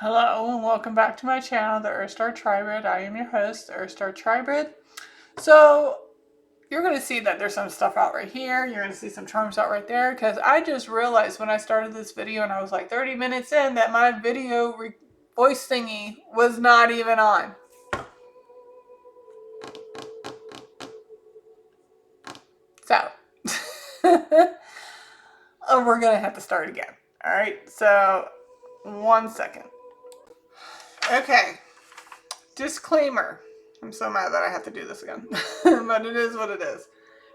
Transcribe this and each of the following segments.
Hello and welcome back to my channel, the Earthstar Tribrid. I am your host, the Earthstar Tribrid. So you're going to see that there's some stuff out right here. You're going to see some charms out right there because I just realized when I started this video and I was like 30 minutes in that my video voice thingy was not even on. So we're going to have to start again. All right, so 1 second. Okay, disclaimer. I'm so mad that I have to do this again, but it is what it is.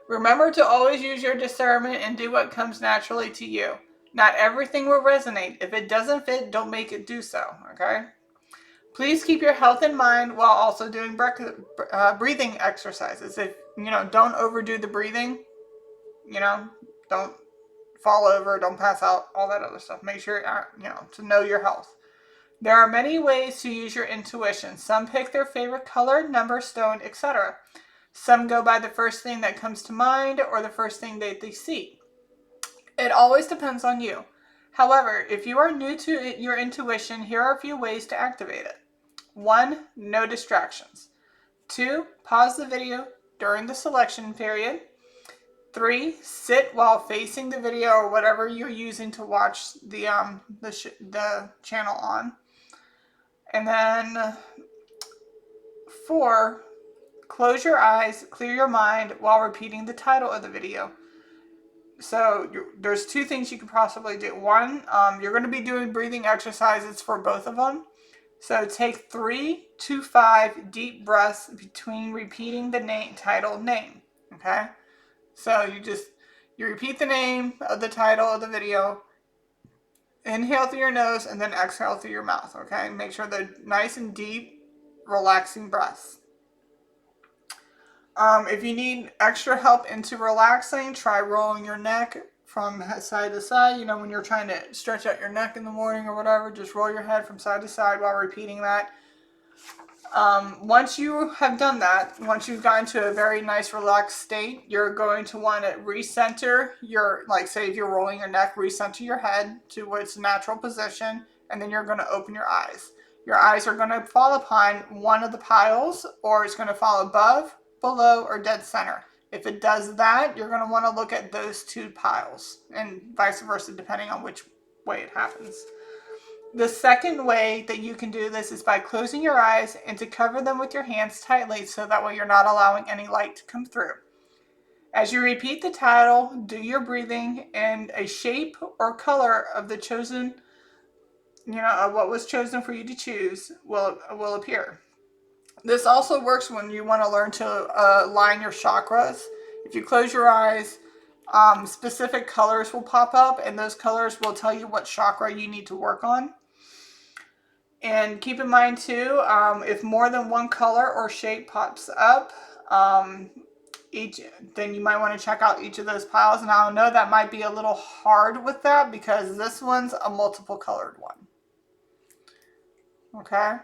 Remember to always use your discernment and do what comes naturally to you. Not everything will resonate. If it doesn't fit, don't make it do so, okay? Please keep your health in mind while also doing breathing exercises. If, don't overdo the breathing, don't fall over, don't pass out, all that other stuff. Make sure, to know your health. There are many ways to use your intuition. Some pick their favorite color, number, stone, etc. Some go by the first thing that comes to mind or the first thing that they see. It always depends on you. However, if you are new to your intuition, here are a few ways to activate it. 1. No distractions. 2. Pause the video during the selection period. 3. Sit while facing the video or whatever you're using to watch the channel on. And then 4. Close your eyes, clear your mind while repeating the title of the video. So there's 2 things you could possibly do. 1, you're going to be doing breathing exercises for both of them. So take 3 to 5 deep breaths between repeating the title name. Okay? So you repeat the name of the title of the video. Inhale through your nose and then exhale through your mouth. Okay? Make sure they're nice and deep, relaxing breaths. If you need extra help into relaxing, try rolling your neck from side to side. When you're trying to stretch out your neck in the morning or whatever, just roll your head from side to side while repeating that. Once you have done that, once you've gotten to a very nice relaxed state, you're going to want to recenter say if you're rolling your neck, recenter your head to its natural position, and then you're going to open your eyes. Your eyes are going to fall upon one of the piles, or it's going to fall above, below, or dead center. If it does that, you're going to want to look at those 2 piles, and vice versa, depending on which way it happens. The second way that you can do this is by closing your eyes and to cover them with your hands tightly so that way you're not allowing any light to come through. As you repeat the title, do your breathing, and a shape or color of the chosen, of what was chosen for you to choose will appear. This also works when you want to learn to align your chakras. If you close your eyes, specific colors will pop up, and those colors will tell you what chakra you need to work on. And keep in mind too, if more than one color or shape pops up, then you might want to check out each of those piles. And I know that might be a little hard with that because this one's a multiple colored one. Okay.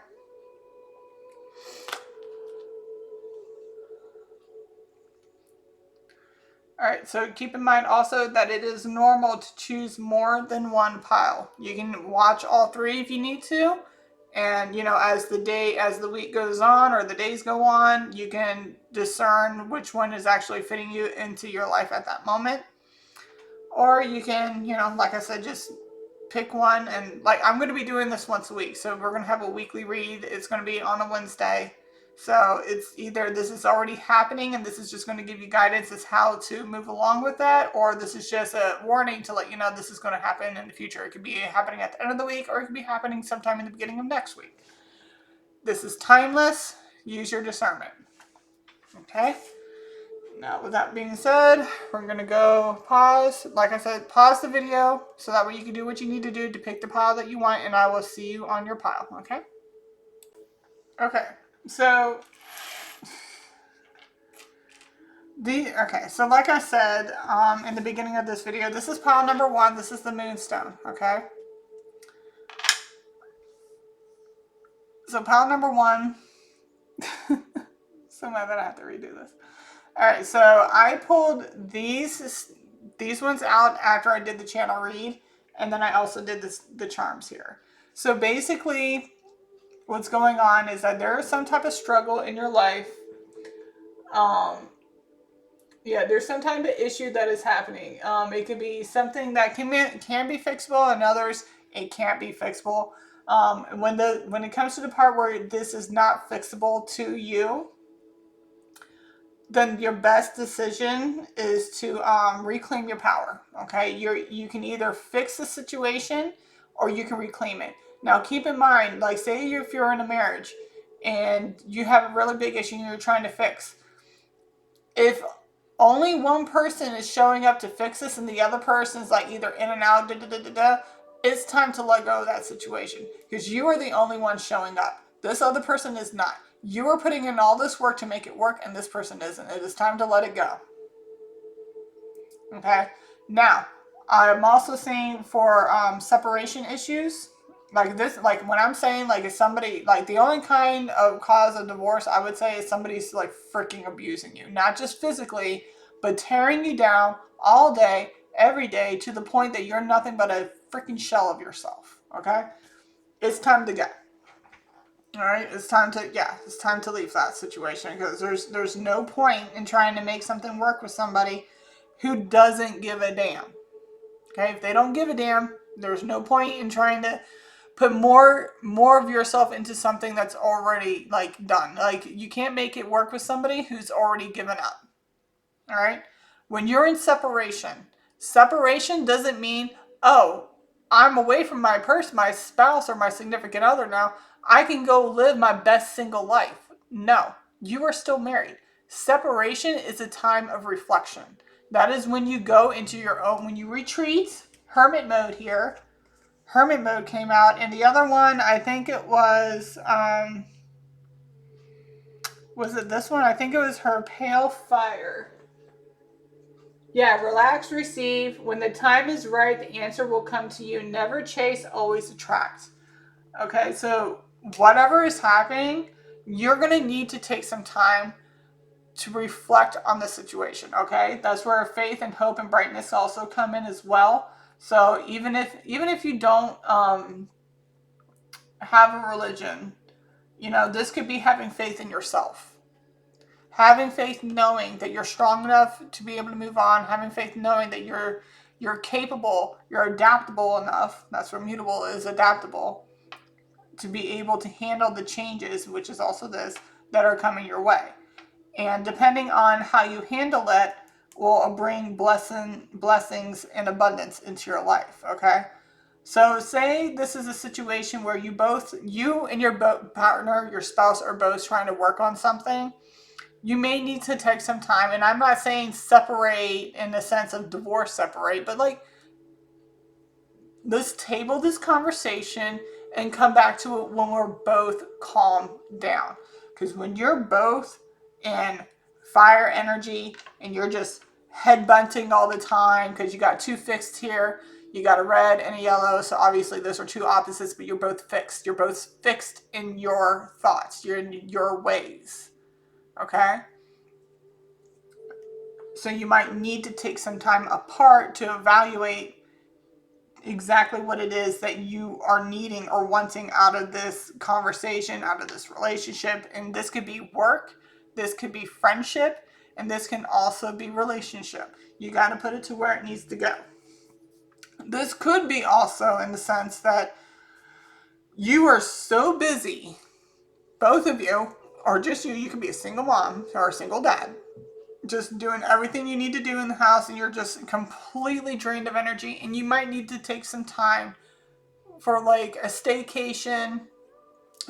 Alright, so keep in mind also that it is normal to choose more than one pile. You can watch all 3 if you need to. And, as the week goes on or the days go on, you can discern which one is actually fitting you into your life at that moment. Or you can, like I said, just pick one. And I'm going to be doing this once a week. So we're going to have a weekly read. It's going to be on a Wednesday. So it's either this is already happening and this is just going to give you guidance as how to move along with that, or this is just a warning to let you know this is going to happen in the future. It could be happening at the end of the week, or it could be happening sometime in the beginning of next week. This is timeless. Use your discernment. Okay? Now, with that being said, we're going to go pause. Like I said, pause the video so that way you can do what you need to do to pick the pile that you want, and I will see you on your pile. Okay? Okay. So like I said in the beginning of this video, this is pile number 1. This is the moonstone, okay? So pile number 1, so mad that I have to redo this. Alright, so I pulled these ones out after I did the channel read, and then I also did the charms here. So basically, what's going on is that there is some type of struggle in your life. Um, yeah, there's some type of issue that is happening. It could be something that can be fixable, and others it can't be fixable. When it comes to the part where this is not fixable to you, then your best decision is to reclaim your power. Okay, you can either fix the situation or you can reclaim it. Now, keep in mind, like say if you're in a marriage and you have a really big issue and you're trying to fix, if only one person is showing up to fix this and the other person is like either in and out, it's time to let go of that situation because you are the only one showing up. This other person is not. You are putting in all this work to make it work and this person isn't. It is time to let it go. Okay? Now, I'm also saying for separation issues, like this, like when I'm saying like if somebody, like the only kind of cause of divorce I would say is somebody's like freaking abusing you, not just physically, but tearing you down all day, every day to the point that you're nothing but a freaking shell of yourself. Okay, it's time to go. All right, it's time to leave that situation because there's no point in trying to make something work with somebody who doesn't give a damn. Okay, if they don't give a damn, there's no point in trying to put more of yourself into something that's already like done. Like you can't make it work with somebody who's already given up. All right? When you're in separation, separation doesn't mean, "Oh, I'm away from my spouse or my significant other now. I can go live my best single life." No, you are still married. Separation is a time of reflection. That is when you go into your own, when you retreat, hermit mode here. Hermit mode came out, and the other one, I think it was it this one? I think it was her pale fire. Yeah, relax, receive. When the time is right, the answer will come to you. Never chase, always attract. Okay, so whatever is happening, you're going to need to take some time to reflect on the situation. Okay, that's where faith and hope and brightness also come in as well. So even if you don't have a religion, this could be having faith in yourself. Having faith knowing that you're strong enough to be able to move on, having faith knowing that you're capable, you're adaptable enough, that's where mutable is, adaptable, to be able to handle the changes, which is also this, that are coming your way. And depending on how you handle it will bring blessings and abundance into your life, okay? So say this is a situation where you and your partner, your spouse are both trying to work on something. You may need to take some time, and I'm not saying separate in the sense of divorce separate, but like let's table this conversation and come back to it when we're both calm down. Because when you're both in fire energy and you're just head bunting all the time because you got two fixed here, you got a red and a yellow, so obviously those are two opposites, but you're both fixed. You're both fixed in your thoughts, you're in your ways. Okay? So you might need to take some time apart to evaluate exactly what it is that you are needing or wanting out of this conversation, out of this relationship. And this could be work, this could be friendship, and this can also be relationship. You got to put it to where it needs to go. This could be also in the sense that you are so busy, both of you, or just you could be a single mom or a single dad, just doing everything you need to do in the house, and you're just completely drained of energy, and you might need to take some time for like a staycation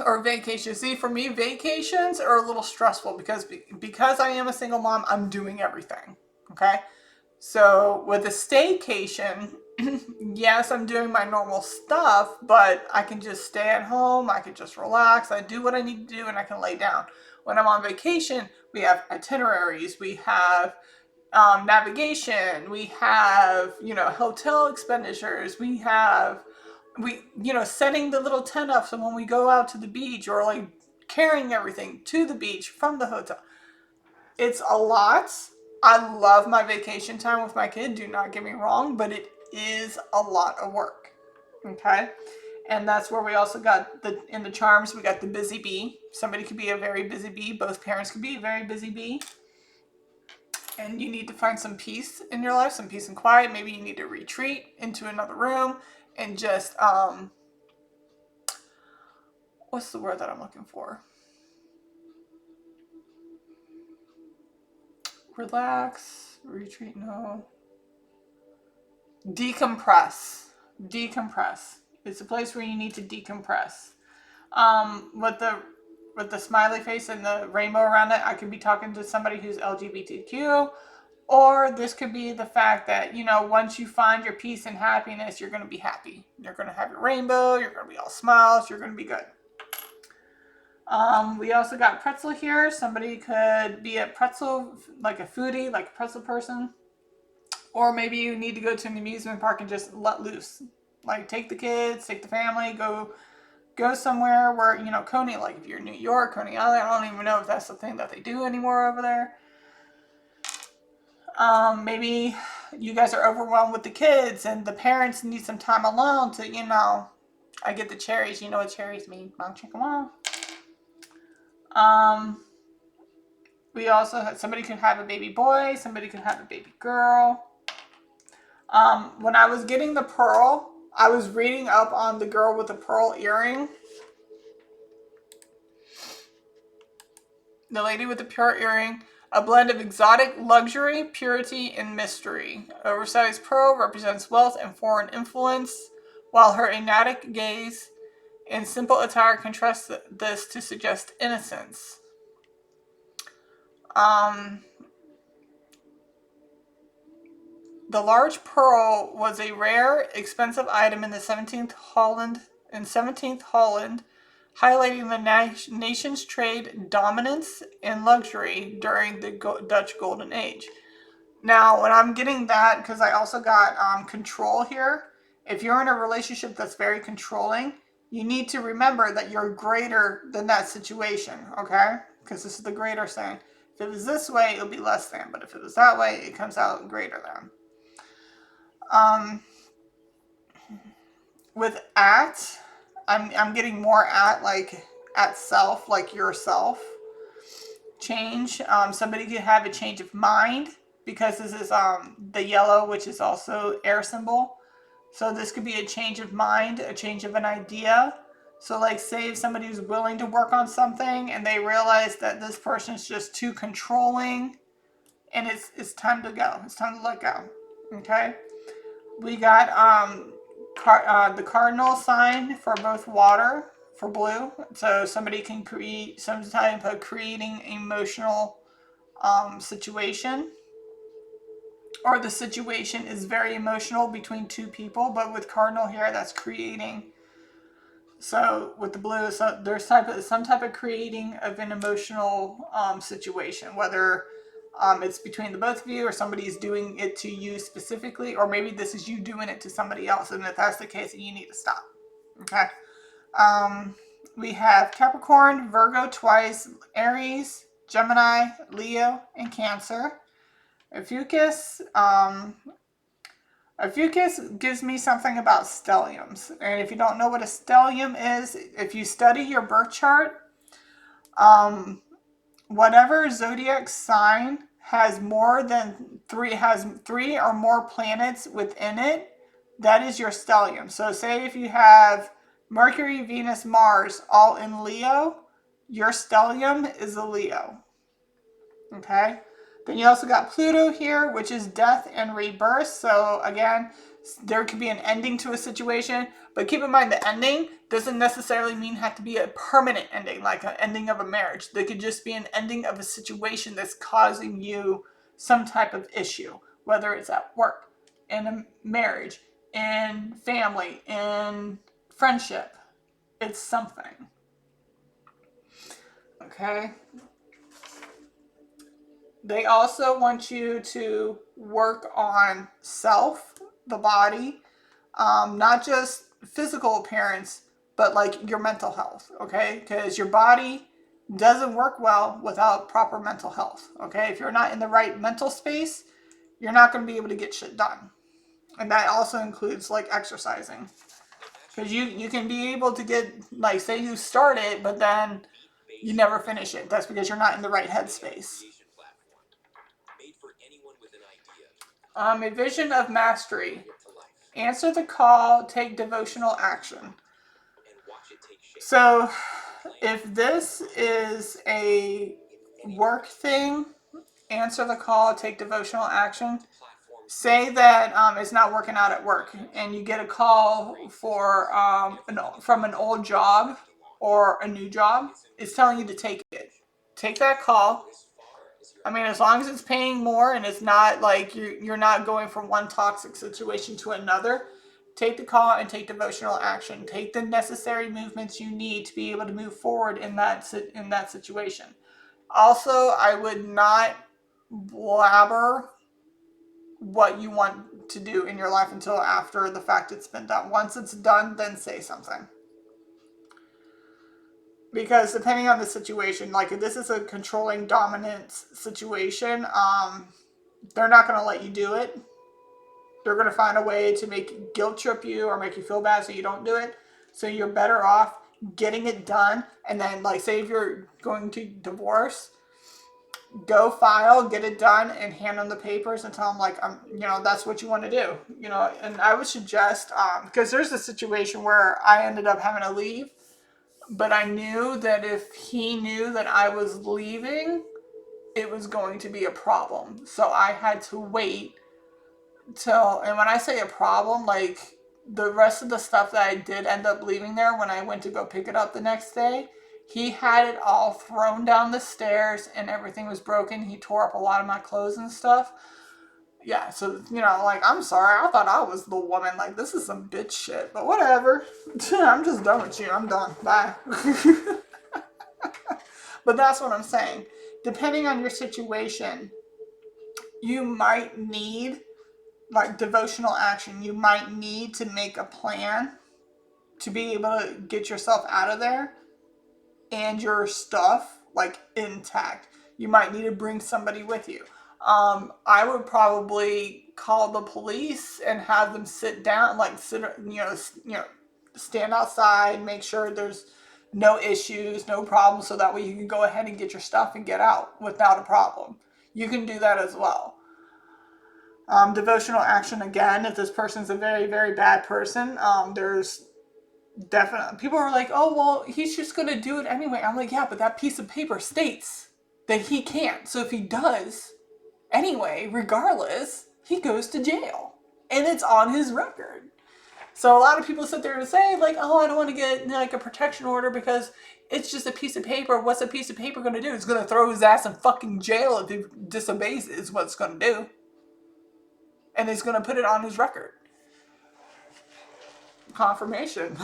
or vacation. See, for me, vacations are a little stressful because I am a single mom, I'm doing everything. Okay? So with a staycation, yes, I'm doing my normal stuff, but I can just stay at home, I can just relax, I do what I need to do, and I can lay down. When I'm on vacation, we have itineraries, we have navigation, we have, hotel expenditures, setting the little tent up so when we go out to the beach or like carrying everything to the beach from the hotel. It's a lot. I love my vacation time with my kid, do not get me wrong, but it is a lot of work. Okay? And that's where we also got in the charms, we got the busy bee. Somebody could be a very busy bee. Both parents could be a very busy bee. And you need to find some peace in your life, some peace and quiet. Maybe you need to retreat into another room and just, what's the word that I'm looking for? Relax, retreat, no. Decompress. Decompress. It's a place where you need to decompress. With the smiley face and the rainbow around it, I could be talking to somebody who's LGBTQ, or this could be the fact that, you know, once you find your peace and happiness, you're going to be happy. You're going to have your rainbow. You're going to be all smiles. You're going to be good. We also got pretzel here. Somebody could be a pretzel, like a foodie, like a pretzel person. Or maybe you need to go to an amusement park and just let loose. Like take the kids, take the family, go somewhere where, you know, Coney, like if you're in New York, Coney Island, I don't even know if that's the thing that they do anymore over there. Maybe you guys are overwhelmed with the kids and the parents need some time alone to, you know, I get the cherries. You know what cherries mean. Mom, check them out. We also had, somebody could have a baby boy. Somebody could have a baby girl. When I was getting the pearl, I was reading up on the girl with the pearl earring. The lady with the pearl earring, a blend of exotic luxury, purity, and mystery. Oversized pearl represents wealth and foreign influence, while her enigmatic gaze and simple attire contrast this to suggest innocence. The large pearl was a rare, expensive item in the 17th Holland, highlighting the nation's trade dominance and luxury during the Dutch Golden Age. Now, when I'm getting that, because I also got control here, if you're in a relationship that's very controlling, you need to remember that you're greater than that situation, okay? Because this is the greater saying. If it was this way, it'll be less than, but if it was that way, it comes out greater than. With at, I'm getting more at, like at self, like yourself. Change. Somebody could have a change of mind because this is the yellow, which is also air symbol. So this could be a change of mind, a change of an idea. So like say if somebody's willing to work on something and they realize that this person is just too controlling and it's time to go. It's time to let go. Okay. We got the cardinal sign for both water, for blue. So somebody can create some type of creating emotional situation. Or the situation is very emotional between two people, but with cardinal here, that's creating. So with the blue, so there's some type of creating of an emotional situation, whether it's between the both of you or somebody's doing it to you specifically, or maybe this is you doing it to somebody else. And if that's the case, you need to stop. Okay. We have Capricorn, Virgo twice, Aries, Gemini, Leo, and Cancer. Fucus gives me something about stelliums. And if you don't know what a stellium is, if you study your birth chart, whatever zodiac sign has three or more planets within it, that is your stellium. So say if you have Mercury, Venus, Mars all in Leo, your stellium is a Leo. Okay? Then you also got Pluto here, which is death and rebirth. So again, there could be an ending to a situation, but keep in mind the ending doesn't necessarily mean have to be a permanent ending, like an ending of a marriage. They could just be an ending of a situation that's causing you some type of issue, whether it's at work, in a marriage, in family, in friendship. It's something. Okay? They also want you to work on self, the body, not just physical appearance, but like your mental health, okay? Because your body doesn't work well without proper mental health, okay? If you're not in the right mental space, you're not going to be able to get shit done. And that also includes like exercising. Because you can be able to get, like, say you start it, but then you never finish it. That's because you're not in the right headspace. A vision of mastery. Answer the call, take devotional action. So, if this is a work thing, answer the call, take devotional action. Say that it's not working out at work, and you get a call for from an old job or a new job. It's telling you to take it. Take that call. I mean, as long as it's paying more and it's not like you're not going from one toxic situation to another, take the call and take devotional action. Take the necessary movements you need to be able to move forward in that situation. Also, I would not blabber what you want to do in your life until after the fact it's been done. Once it's done, then say something. Because depending on the situation, like if this is a controlling dominance situation, they're not going to let you do it. They're going to find a way to make guilt trip you or make you feel bad so you don't do it. So you're better off getting it done. And then, like, say if you're going to divorce, go file, get it done, and hand them the papers and tell them, like, that's what you want to do. And I would suggest, because there's a situation where I ended up having to leave, but I knew that if he knew that I was leaving, it was going to be a problem. So I had to wait and when I say a problem, like the rest of the stuff that I did end up leaving there when I went to go pick it up the next day, he had it all thrown down the stairs and everything was broken. He tore up a lot of my clothes and stuff. Yeah, so, like, I'm sorry. I thought I was the woman. Like, this is some bitch shit. But whatever. I'm just done with you. I'm done. Bye. But that's what I'm saying. Depending on your situation, you might need, like, devotional action. You might need to make a plan to be able to get yourself out of there and your stuff, like, intact. You might need to bring somebody with you. I would probably call the police and have them sit down, like, stand outside, make sure there's no issues, no problems, so that way you can go ahead and get your stuff and get out without a problem. You can do that as well. Devotional action, again, if this person's a very, very bad person, there's definitely, people are like, oh, well, he's just going to do it anyway. I'm like, yeah, but that piece of paper states that he can't. So if he does anyway, regardless, he goes to jail. And it's on his record. So a lot of people sit there and say, like, oh, I don't want to get, like, a protection order because it's just a piece of paper. What's a piece of paper going to do? It's going to throw his ass in fucking jail if he disobeys is what it's going to do. And he's going to put it on his record. Confirmation.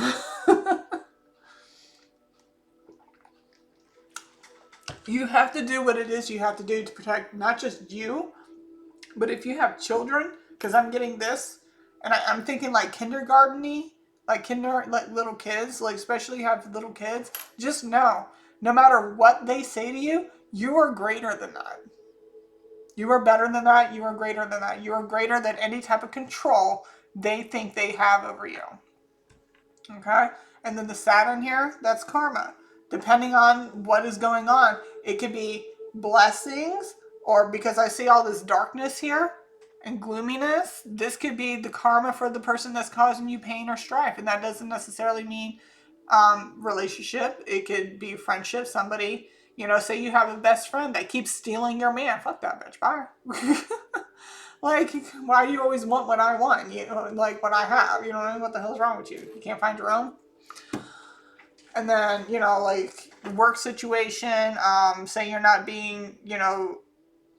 You have to do what it is you have to do to protect not just you, but if you have children, because I'm getting this, and I'm thinking like kindergarten-y, like little kids, like especially have little kids, just know, no matter what they say to you, you are greater than that. You are better than that. You are greater than that. You are greater than any type of control they think they have over you. Okay? And then the Saturn here, that's karma. Depending on what is going on, it could be blessings, or because I see all this darkness here and gloominess, this could be the karma for the person that's causing you pain or strife. And that doesn't necessarily mean relationship. It could be friendship. Somebody, say you have a best friend that keeps stealing your man. Fuck that bitch. Bye. Like, why do you always want what I want? Like what I have. You know what I mean? What the hell's wrong with you? You can't find your own? And then, like work situation, say you're not being,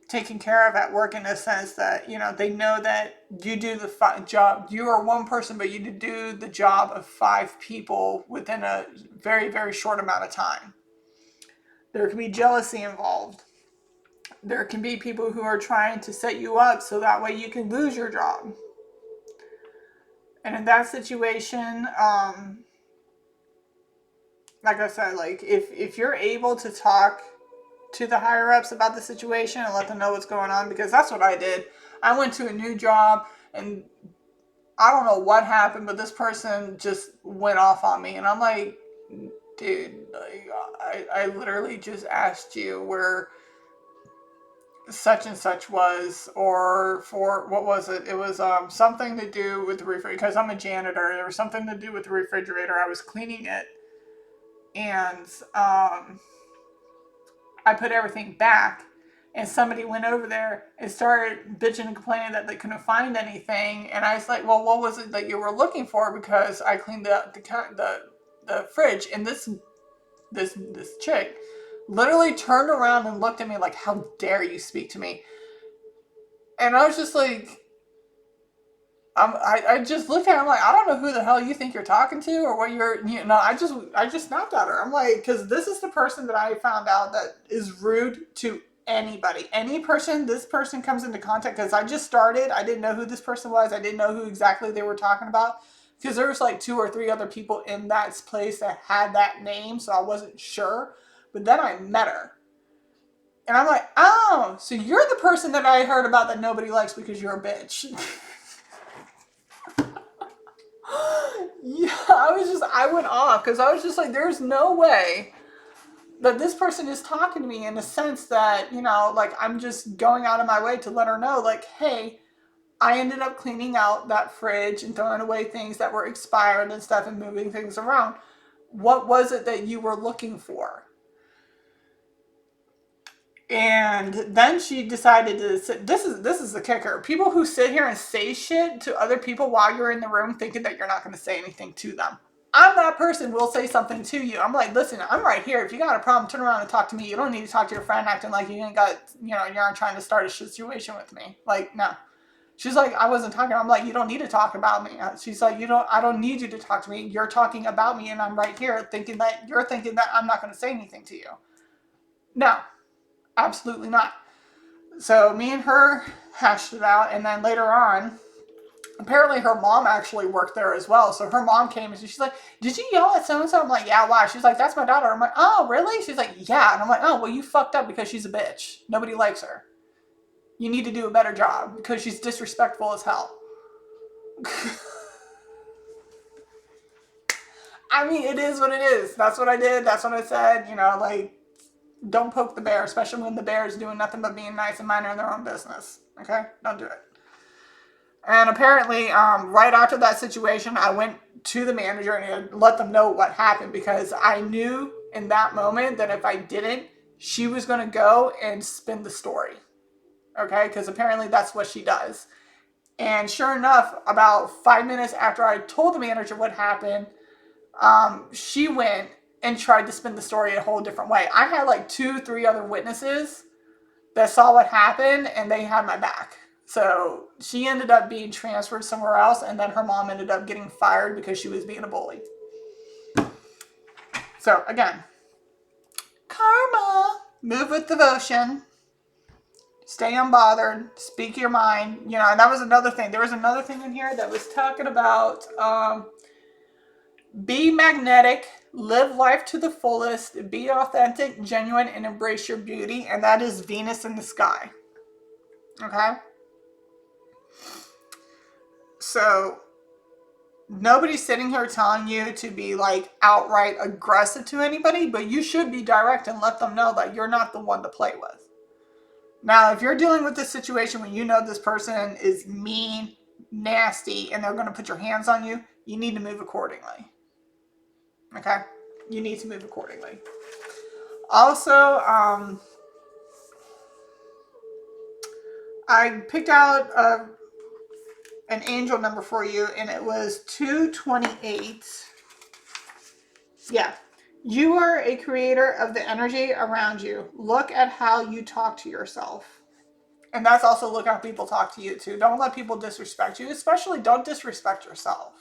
taken care of at work in a sense that, they know that you do the job. You are one person, but you do the job of 5 people within a very, very short amount of time. There can be jealousy involved. There can be people who are trying to set you up so that way you can lose your job. And in that situation, like I said, like if you're able to talk to the higher ups about the situation and let them know what's going on, because that's what I did. I went to a new job and I don't know what happened, but this person just went off on me. And I'm like, dude, like, I literally just asked you where such and such was, or for what was it? It was something to do with the refrigerator, because I'm a janitor. There was something to do with the refrigerator. I was cleaning it, and I put everything back, and somebody went over there and started bitching and complaining that they couldn't find anything. And I was like, well, what was it that you were looking for? Because I cleaned the fridge, and this chick literally turned around and looked at me like, how dare you speak to me? And I was just like, I just looked at her. I'm like, I don't know who the hell you think you're talking to, or what you're, I just snapped at her. I'm like, because this is the person that I found out that is rude to anybody, any person. This person comes into contact, because I just started. I didn't know who this person was. I didn't know who exactly they were talking about, because there was like 2 or 3 other people in that place that had that name, so I wasn't sure. But then I met her. And I'm like, oh, so you're the person that I heard about that nobody likes because you're a bitch. Yeah, I went off, because I was just like, there's no way that this person is talking to me in a sense that, like, I'm just going out of my way to let her know, like, hey, I ended up cleaning out that fridge and throwing away things that were expired and stuff and moving things around. What was it that you were looking for? And then she decided to sit. This is the kicker. People who sit here and say shit to other people while you're in the room thinking that you're not going to say anything to them. I'm that person, will say something to you. I'm like, listen, I'm right here. If you got a problem, turn around and talk to me. You don't need to talk to your friend acting like you ain't got, you're trying to start a situation with me. Like, no. She's like, I wasn't talking. I'm like, you don't need to talk about me. She's like, I don't need you to talk to me. You're talking about me, and I'm right here thinking that you're thinking that I'm not going to say anything to you. No, absolutely not. So me and her hashed it out, and then later on, apparently her mom actually worked there as well. So her mom came and she's like, did you yell at so-and-so? I'm like, yeah, why? She's like, that's my daughter. I'm like, oh, really? She's like, yeah. And I'm like, oh, well, you fucked up because she's a bitch. Nobody likes her. You need to do a better job because she's disrespectful as hell. I mean, it is what it is. That's what I did. That's what I said. Like, don't poke the bear, especially when the bear is doing nothing but being nice and minding their own business. Okay? Don't do it. And apparently, right after that situation, I went to the manager and let them know what happened, because I knew in that moment that if I didn't, she was going to go and spin the story. Okay? Because apparently that's what she does. And sure enough, about 5 minutes after I told the manager what happened, she went and tried to spin the story a whole different way. I had like 2-3 other witnesses that saw what happened, and they had my back. So she ended up being transferred somewhere else, and then her mom ended up getting fired because she was being a bully. So again, karma. Move with devotion. Stay unbothered. Speak your mind. And that was another thing. There was another thing in here that was talking about be magnetic, live life to the fullest, be authentic, genuine, and embrace your beauty. And that is Venus in the sky. Okay? So nobody's sitting here telling you to be like outright aggressive to anybody, but you should be direct and let them know that you're not the one to play with. Now, if you're dealing with this situation when you know this person is mean, nasty, and they're going to put your hands on you, you need to move accordingly. Okay? You need to move accordingly. Also, I picked out an angel number for you, and it was 228. Yeah. You are a creator of the energy around you. Look at how you talk to yourself. And that's also look how people talk to you too. Don't let people disrespect you. Especially don't disrespect yourself.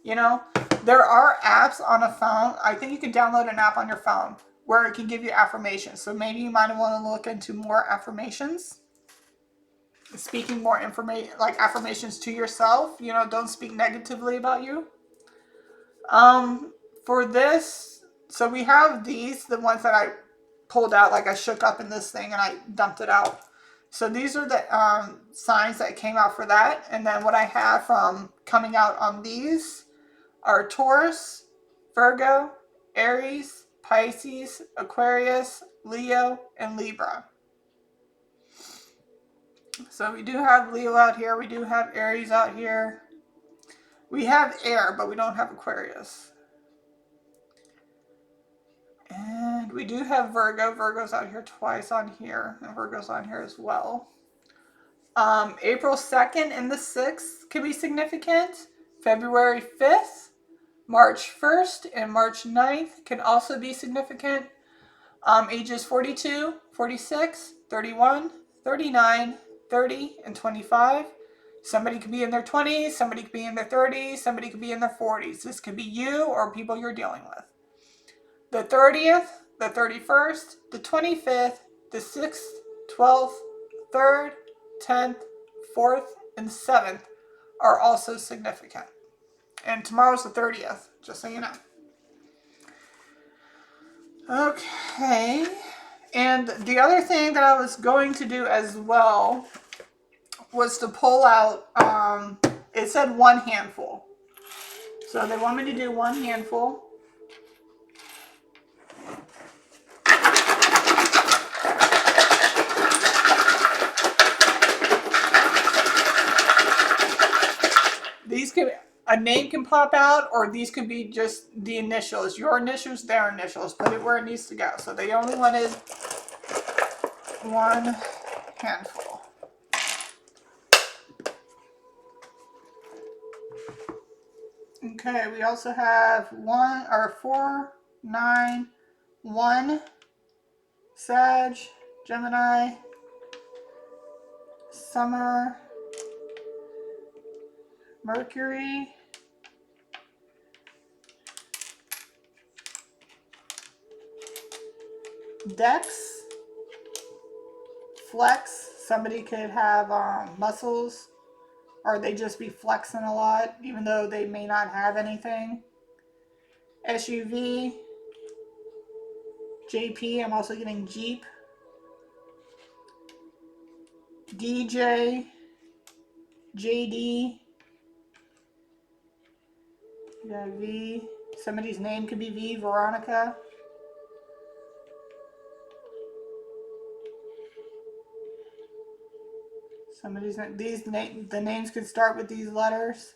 There are apps on a phone. I think you can download an app on your phone where it can give you affirmations. So maybe you might want to look into more affirmations. Speaking more information, like affirmations to yourself. Don't speak negatively about you. For this, so we have these, the ones that I pulled out, like I shook up in this thing and I dumped it out. So these are the signs that came out for that. And then what I have from coming out on these are Taurus, Virgo, Aries, Pisces, Aquarius, Leo, and Libra. So we do have Leo out here. We do have Aries out here. We have air, but we don't have Aquarius. And we do have Virgo. Virgo's out here twice on here. And Virgo's on here as well. April 2nd and the 6th can be significant. February 5th, March 1st, and March 9th can also be significant. Ages 42, 46, 31, 39, 30, and 25. Somebody could be in their 20s, somebody could be in their 30s, somebody could be in their 40s. This could be you or people you're dealing with. The 30th, the 31st, the 25th, the 6th, 12th, 3rd, 10th, 4th, and 7th are also significant. And tomorrow's the 30th, just so you know. Okay. And the other thing that I was going to do as well was to pull out, it said one handful. So they want me to do one handful. These could, a name can pop out, or these could be just the initials. Your initials, their initials. Put it where it needs to go. So they only wanted one handful. Okay, we also have 4, 9, 1, Sag, Gemini, Summer, Mercury, Dex, Flex. Somebody could have muscles, or they just be flexing a lot, even though they may not have anything. SUV, JP, I'm also getting Jeep, DJ, JD, you got V. Somebody's name could be V, Veronica. Somebody's the names could start with these letters.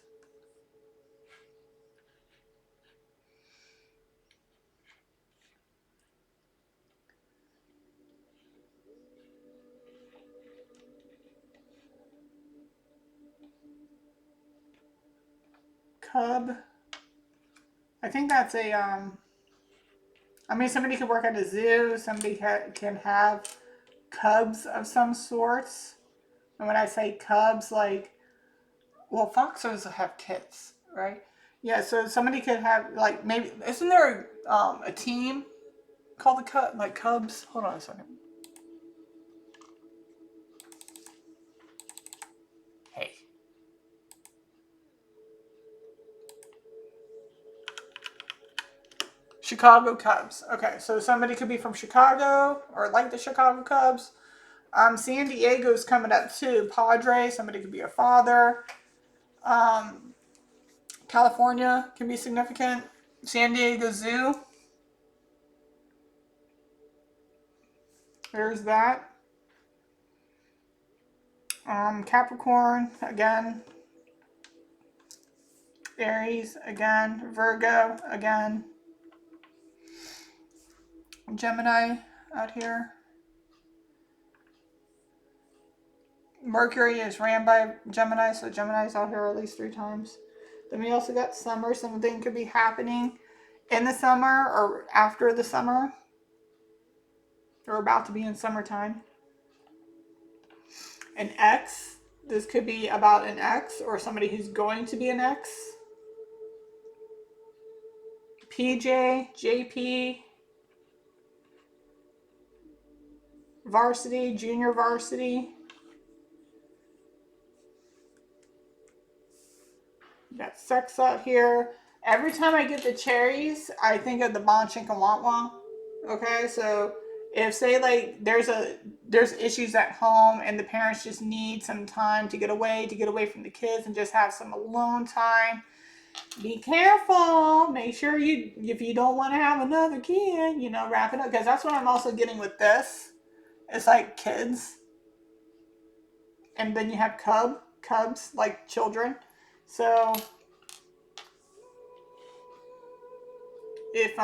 Cub. I think that's a I mean, somebody could work at a zoo. Somebody can have cubs of some sorts. And when I say cubs, like, well, foxes have kids, right? Yeah, so somebody could have, like, maybe, isn't there a team called the Cubs? Hold on a second. Hey. Chicago Cubs. Okay, so somebody could be from Chicago or like the Chicago Cubs. San Diego's coming up too. Padre, somebody could be a father. California can be significant. San Diego Zoo. There's that. Capricorn, again. Aries, again. Virgo, again. Gemini out here. Mercury is ran by Gemini, so Gemini's out here at least 3 times. Then we also got summer. Something could be happening in the summer or after the summer. We're about to be in summertime. An ex. This could be about an ex or somebody who's going to be an ex. PJ, JP, varsity, junior varsity. Got sex out here. Every time I get the cherries, I think of the Bon Chink and Wah Wah. Okay, so If say like there's issues at home and the parents just need some time to get away from the kids and just have some alone time, be careful. Make sure you, if you don't want to have another kid, you know, wrap it up. Because that's what I'm also getting with this. It's like kids. And then you have cubs, like children. So if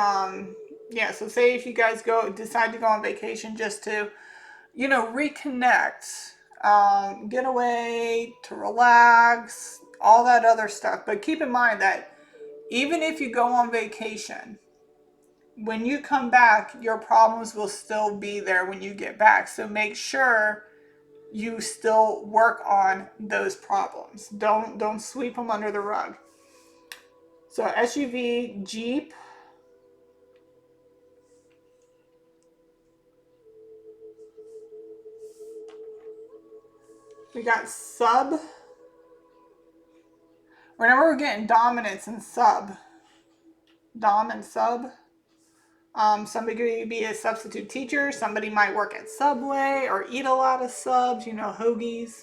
yeah, so say if you guys decide to go on vacation just to, you know, reconnect, get away, to relax, all that other stuff. But keep in mind that even if you go on vacation, when you come back, your problems will still be there when you get back. So make sure you still work on those problems. Don't sweep them under the rug. So SUV, Jeep. We got sub. Whenever we're getting dominance and sub, dom and sub. Somebody could be a substitute teacher. Somebody might work at Subway or eat a lot of subs, you know, hoagies.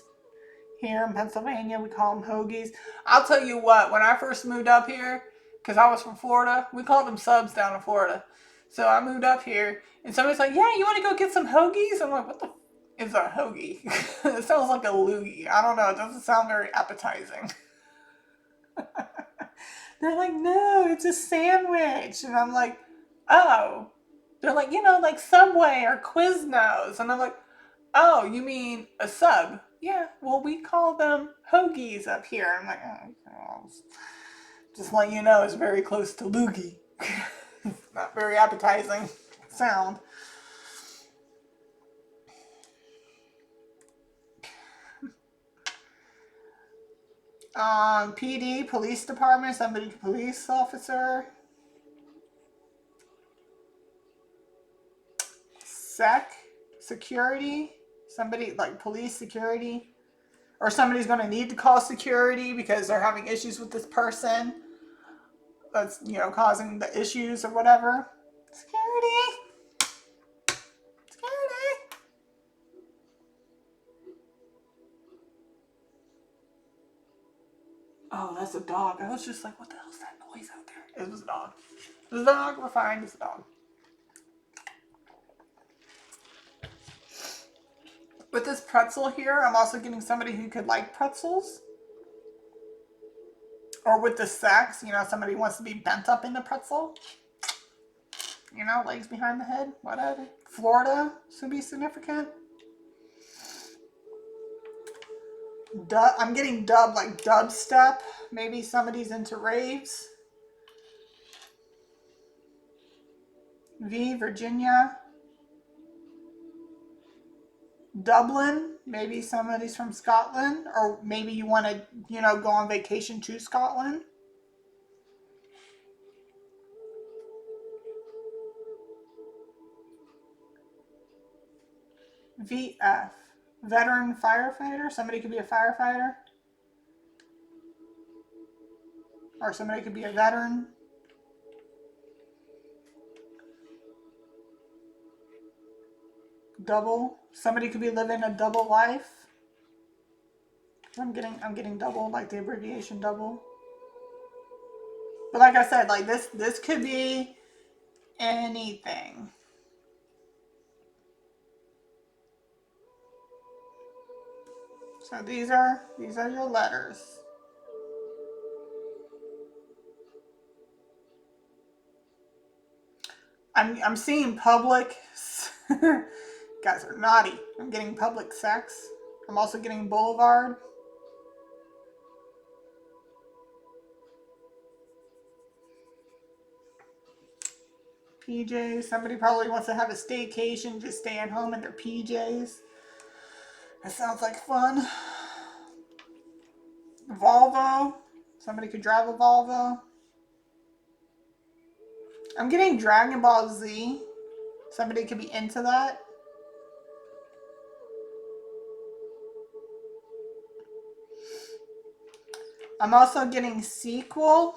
Here in Pennsylvania, we call them hoagies. I'll tell you what, when I first moved up here, because I was from Florida, we called them subs down in Florida. So I moved up here, and somebody's like, yeah, you want to go get some hoagies? I'm like, what the is a hoagie? It sounds like a loogie. I don't know. It doesn't sound very appetizing. They're like, no, it's a sandwich. And I'm like, oh. They're like, you know, like Subway or Quiznos. And I'm like, oh, you mean a sub? Yeah, well, we call them hoagies up here. I'm like, oh, just letting you know, it's very close to loogie. Not very appetizing sound. PD, police department, somebody, police officer. Security, somebody like police security. Or somebody's going to need to call security because they're having issues with this person that's, you know, causing the issues or whatever. Security. Oh, that's a dog. I was just like, what the hell's that noise out there? It was a dog. It was a dog. We're fine. It's a dog. With this pretzel here, I'm also getting somebody who could like pretzels. Or with the sex, you know, somebody wants to be bent up in the pretzel. You know, legs behind the head, whatever. Florida should be significant. I'm getting dub, like dubstep. Maybe somebody's into raves. V, Virginia. Dublin, maybe somebody's from Scotland. Or maybe you want to, you know, go on vacation to Scotland. VF, veteran firefighter. Somebody could be a firefighter. Or somebody could be a veteran. Double. Somebody could be living a double life. I'm getting double, like the abbreviation double. But like I said, like this could be anything. So these are your letters. I'm seeing public. Guys are naughty. I'm getting public sex. I'm also getting boulevard. PJs. Somebody probably wants to have a staycation, just stay at home in their PJs. That sounds like fun. Volvo. Somebody could drive a Volvo. I'm getting Dragon Ball Z. Somebody could be into that. I'm also getting sequel.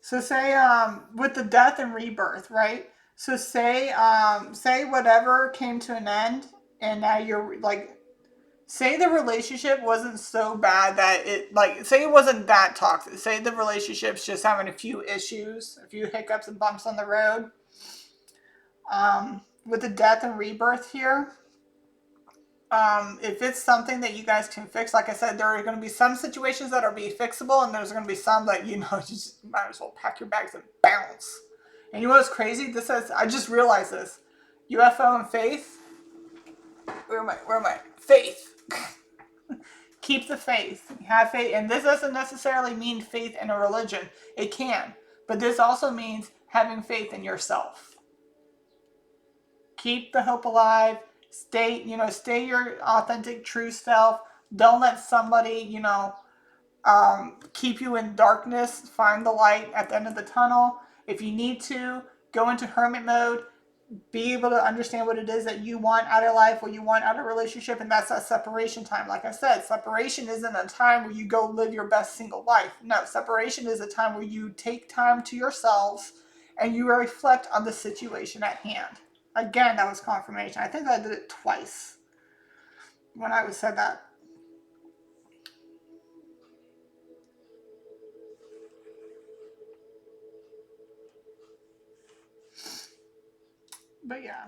So say with the death and rebirth, right? So say whatever came to an end, and now you're like, say the relationship wasn't so bad that it, like, say it wasn't that toxic. Say the relationship's just having a few issues, a few hiccups and bumps on the road. With the death and rebirth here, if it's something that you guys can fix, like I said, there are going to be some situations that are be fixable, and there's going to be some that, you know, you just might as well pack your bags and bounce. And you know what's crazy? This says, I just realized this. UFO and faith. Where am I? Faith. Keep the faith. Have faith. And this doesn't necessarily mean faith in a religion. It can. But this also means having faith in yourself. Keep the hope alive. Stay your authentic, true self. Don't let somebody, keep you in darkness. Find the light at the end of the tunnel. If you need to, go into hermit mode. Be able to understand what it is that you want out of life, what you want out of a relationship, and that's that separation time. Like I said, separation isn't a time where you go live your best single life. No, separation is a time where you take time to yourselves and you reflect on the situation at hand. Again, that was confirmation. I think I did it twice when I said that. But yeah.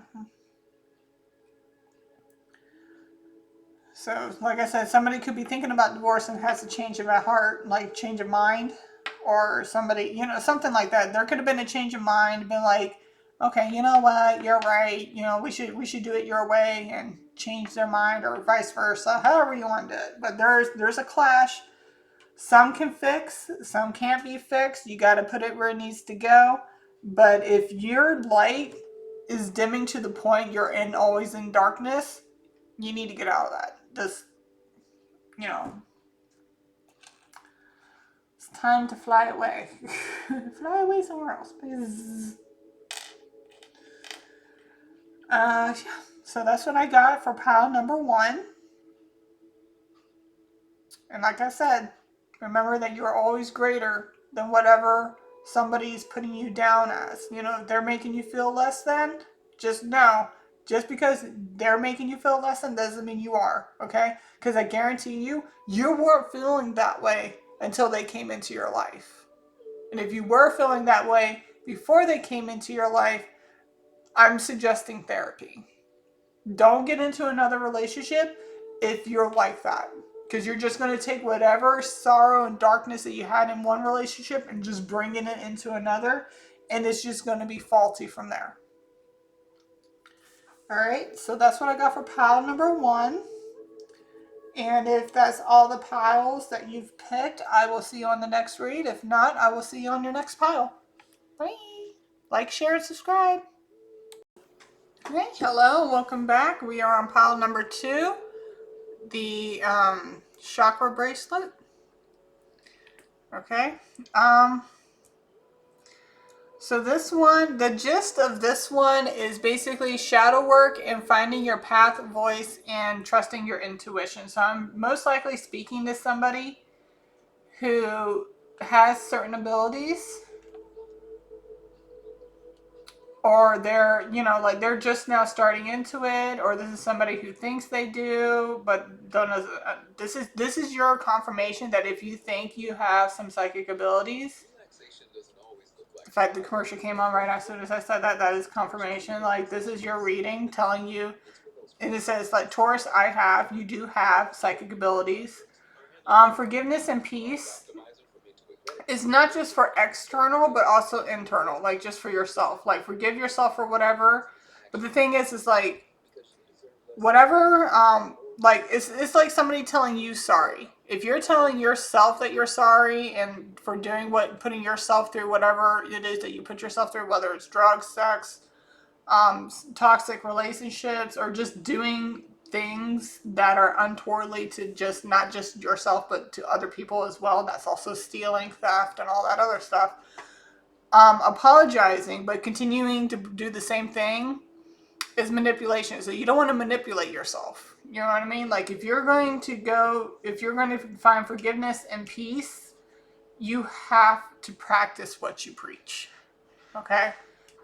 So, like I said, somebody could be thinking about divorce and has a change of heart, like change of mind, or somebody, something like that. There could have been a change of mind, been like, okay, you know what, you're right. We should do it your way, and change their mind, or vice versa. However you want to do it. But there's a clash. Some can fix, some can't be fixed. You got to put it where it needs to go. But if your light is dimming to the point you're always in darkness, you need to get out of that. Just, it's time to fly away. Fly away somewhere else, please. Yeah. So that's what I got for pile number 1. And like I said, remember that you are always greater than whatever somebody's putting you down as. If they're making you feel less than, just know, just because they're making you feel less than doesn't mean you are, okay? Because I guarantee you weren't feeling that way until they came into your life. And if you were feeling that way before they came into your life, I'm suggesting therapy. Don't get into another relationship if you're like that. Because you're just going to take whatever sorrow and darkness that you had in one relationship and just bringing it into another. And it's just going to be faulty from there. Alright, so that's what I got for pile number 1. And if that's all the piles that you've picked, I will see you on the next read. If not, I will see you on your next pile. Bye. Like, share, and subscribe. Okay, hello, welcome back. We are on pile number 2. The chakra bracelet. Okay. So this one, the gist of this one is basically shadow work and finding your path, voice, and trusting your intuition. So I'm most likely speaking to somebody who has certain abilities, or they're, like they're just now starting into it, or this is somebody who thinks they do, but don't know. This is your confirmation that if you think you have some psychic abilities, in fact, the commercial came on right as soon as I said that. That is confirmation. Like, this is your reading telling you, and it says, like, Taurus, you do have psychic abilities. Forgiveness and peace is not just for external, but also internal, like just for yourself. Like, forgive yourself for whatever. But the thing is like, whatever, like, it's like somebody telling you sorry. If you're telling yourself that you're sorry and for putting yourself through whatever it is that you put yourself through, whether it's drugs, sex, toxic relationships, or just doing things that are untowardly to just not just yourself but to other people as well, that's also stealing, theft, and all that other stuff. Apologizing but continuing to do the same thing is manipulation. So you don't want to manipulate yourself. You know what I mean? Like, if you're going to find forgiveness and peace, you have to practice what you preach. Okay?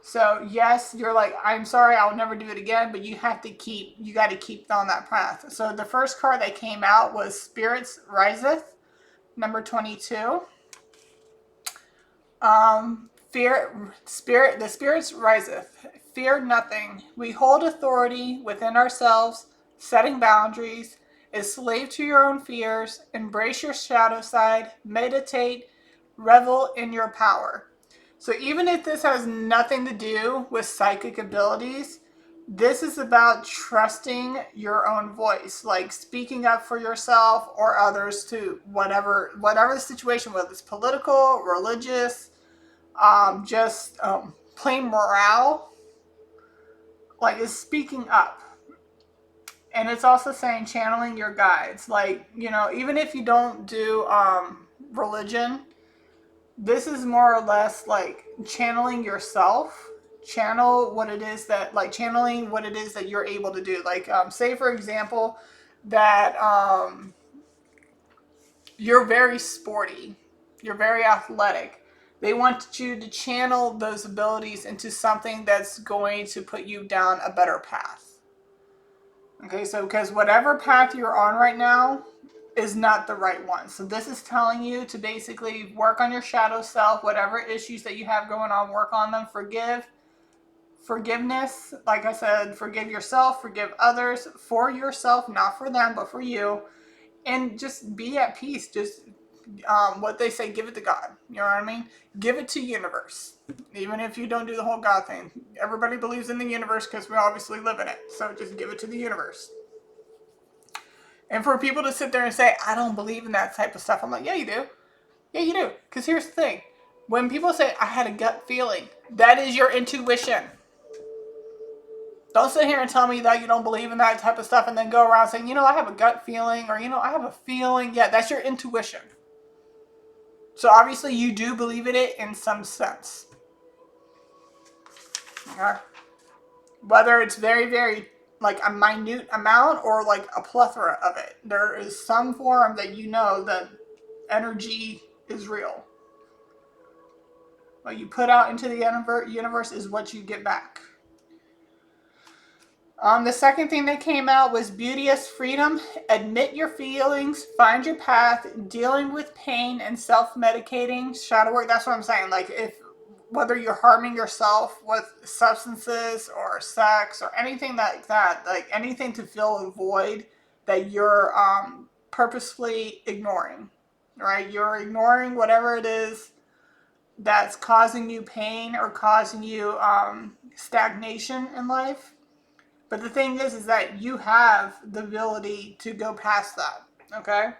So yes, you're like, I'm sorry, I'll never do it again, but you got to keep on that path. So the first card that came out was Spirits Riseth, number 22. The spirits riseth. Fear nothing. We hold authority within ourselves, setting boundaries. A slave to your own fears. Embrace your shadow side. Meditate. Revel in your power. So even if this has nothing to do with psychic abilities, this is about trusting your own voice, like speaking up for yourself or others to whatever the situation, whether it's political, religious, just plain morale, like is speaking up. And it's also saying channeling your guides, like, even if you don't do religion, this is more or less like channeling yourself. Channeling what it is that you're able to do. Like, say for example that you're very sporty, you're very athletic. They want you to channel those abilities into something that's going to put you down a better path. Okay, so because whatever path you're on right now is not the right one. So this is telling you to basically work on your shadow self, whatever issues that you have going on, work on them, forgiveness. Like I said, forgive yourself, forgive others, for yourself, not for them, but for you. And just be at peace. Just what they say, give it to God. You know what I mean? Give it to universe. Even if you don't do the whole God thing. Everybody believes in the universe because we obviously live in it. So just give it to the universe. And for people to sit there and say, I don't believe in that type of stuff, I'm like, yeah, you do. Yeah, you do. Because here's the thing. When people say, I had a gut feeling, that is your intuition. Don't sit here and tell me that you don't believe in that type of stuff and then go around saying, I have a gut feeling, or, I have a feeling. Yeah, that's your intuition. So obviously you do believe in it in some sense. Okay? Whether it's very, very like a minute amount or like a plethora of it. There is some form that that energy is real. What you put out into the universe is what you get back. The second thing that came out was Beauty as Freedom. Admit your feelings, find your path, dealing with pain and self-medicating. Shadow work, that's what I'm saying. Like, whether you're harming yourself with substances or sex or anything like that, like anything to fill a void that you're purposefully ignoring, right? You're ignoring whatever it is that's causing you pain or causing you stagnation in life. But the thing is that you have the ability to go past that. Okay.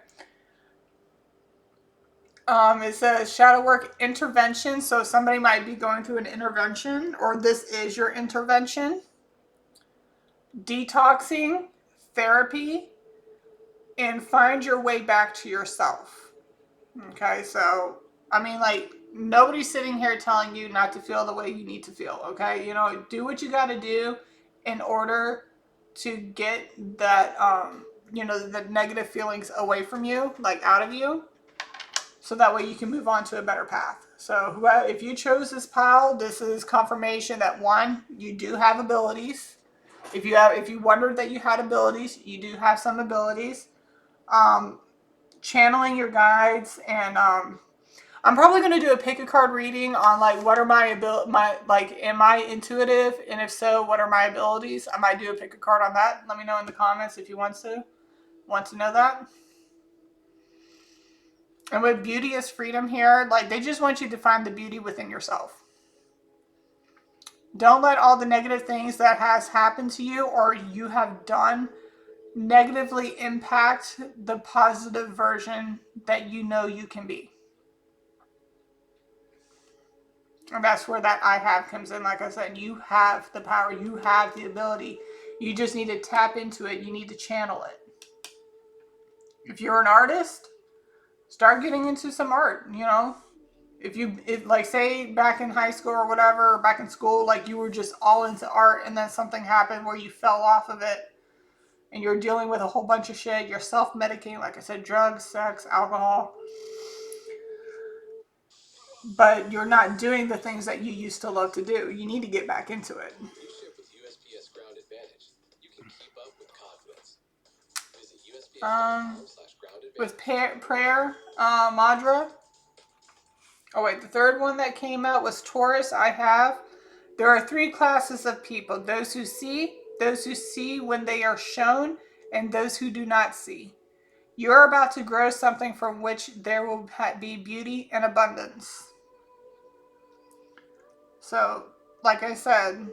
It says shadow work intervention. So somebody might be going through an intervention, or this is your intervention. Detoxing, therapy, and find your way back to yourself. Okay. So, I mean, like, nobody's sitting here telling you not to feel the way you need to feel. Okay. Do what you got to do in order to get that, the negative feelings away from you, like out of you, so that way you can move on to a better path. So if you chose this pile, this is confirmation that, one, you do have abilities. If you wondered that you had abilities, you do have some abilities. Channeling your guides, and I'm probably going to do a pick a card reading on like what are am I intuitive, and if so, what are my abilities? I might do a pick a card on that. Let me know in the comments if you want to know that. And with Beauty as Freedom here, like, they just want you to find the beauty within yourself. Don't let all the negative things that has happened to you or you have done negatively impact the positive version that you know you can be. And that's where that I have comes in. Like I said, you have the power, you have the ability. You just need to tap into it. You need to channel it. If you're an artist, start getting into some art, If like, say back in high school or whatever, or back in school, like you were just all into art and then something happened where you fell off of it and you're dealing with a whole bunch of shit, you're self-medicating, like I said, drugs, sex, alcohol. but you're not doing the things that you used to love to do. You need to get back into it. Um, with prayer, Madra. Oh wait, the third one that came out was Taurus. I have. There are three classes of people: those who see when they are shown, and those who do not see. You are about to grow something from which there will be beauty and abundance. So, like I said,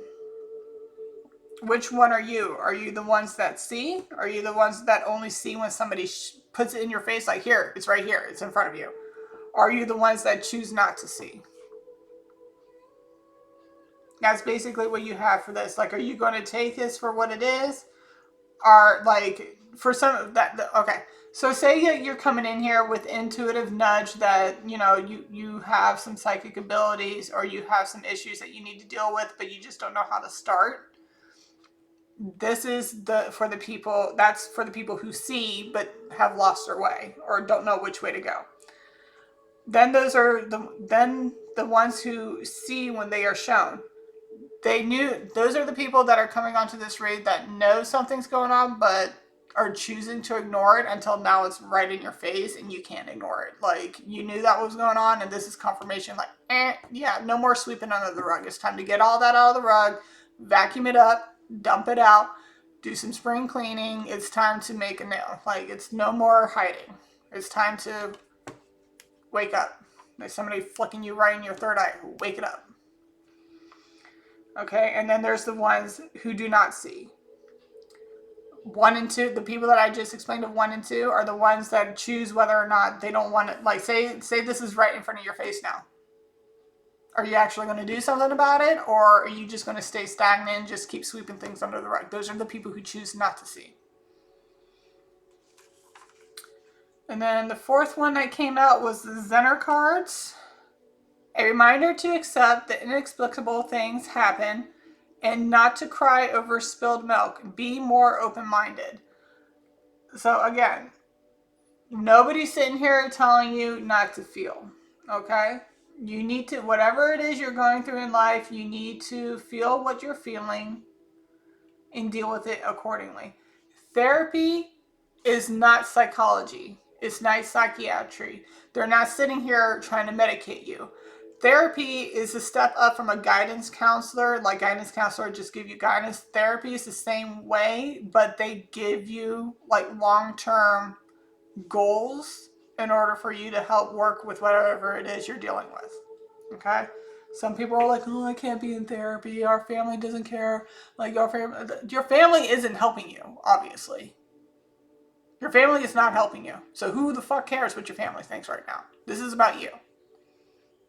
which one are you? Are you the ones that see? Are you the ones that only see when somebody puts it in your face, like, here, it's right here, it's in front of you? Are you the ones that choose not to see? That's basically what you have for this. Like, are you going to take this for what it is? Or, like, for some of that, okay. So say you're coming in here with intuitive nudge that, you have some psychic abilities, or you have some issues that you need to deal with, but you just don't know how to start. This is for the people who see but have lost their way or don't know which way to go. Then those are the ones who see when they are shown. Those are the people that are coming onto this read that know something's going on but are choosing to ignore it until now it's right in your face and you can't ignore it. Like, you knew that was going on, and this is confirmation, like, yeah, no more sweeping under the rug. It's time to get all that out of the rug, vacuum it up, dump it out, do some spring cleaning. It's time to make a nail. Like, it's no more hiding. It's time to wake up. There's somebody flicking you right in your third eye. Wake it up. Okay, and then there's the ones who do not see. 1 and 2, the people that I just explained of 1 and 2 are the ones that choose whether or not they don't want it. Like, say this is right in front of your face now. Are you actually going to do something about it, or are you just going to stay stagnant and just keep sweeping things under the rug? Those are the people who choose not to see. And then the fourth one that came out was the Zener cards. A reminder to accept that inexplicable things happen and not to cry over spilled milk. Be more open-minded. So again, nobody's sitting here telling you not to feel, okay? You need to, whatever it is you're going through in life, you need to feel what you're feeling and deal with it accordingly. Therapy is not psychology. It's not psychiatry. They're not sitting here trying to medicate you. Therapy is a step up from a guidance counselor. Like, guidance counselor just give you guidance. Therapy is the same way, but they give you like long-term goals in order for you to help work with whatever it is you're dealing with. Okay? Some people are like, oh, I can't be in therapy. Our family doesn't care. Like, your family isn't helping you, obviously. Your family is not helping you. So who the fuck cares what your family thinks right now? This is about you.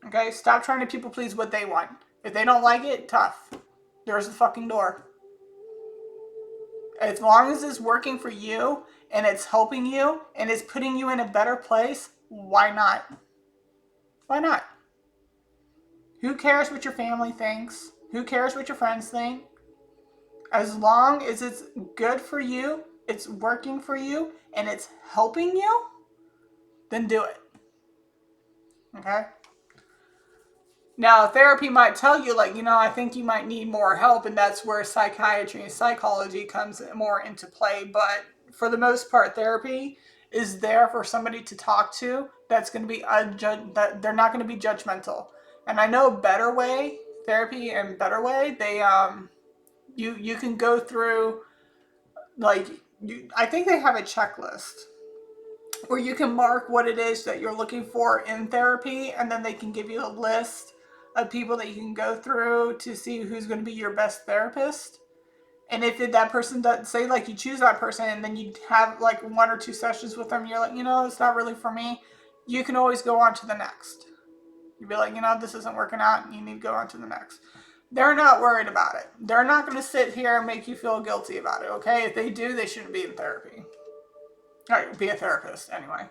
Okay? Stop trying to people please what they want. If they don't like it, tough. There's the fucking door. As long as it's working for you and it's helping you and it's putting you in a better place, why not? Why not? Who cares what your family thinks? Who cares what your friends think? As long as it's good for you, it's working for you, and it's helping you, then do it. Okay? Now, therapy might tell you, like, I think you might need more help, and that's where psychiatry and psychology comes more into play. But for the most part, therapy is there for somebody to talk to that's going to be that they're not going to be judgmental. And I know Better Way, therapy and Better Way, they you can go through, like, I think they have a checklist where you can mark what it is that you're looking for in therapy, and then they can give you a list of people that you can go through to see who's going to be your best therapist. And if that person does, say, like, you choose that person and then you have like 1 or 2 sessions with them, you're like, it's not really for me, you can always go on to the next. You'd be like, this isn't working out, you need to go on to the next. They're not worried about it. They're not going to sit here and make you feel guilty about it, okay? If they do, they shouldn't be in therapy. Or be a therapist, anyway.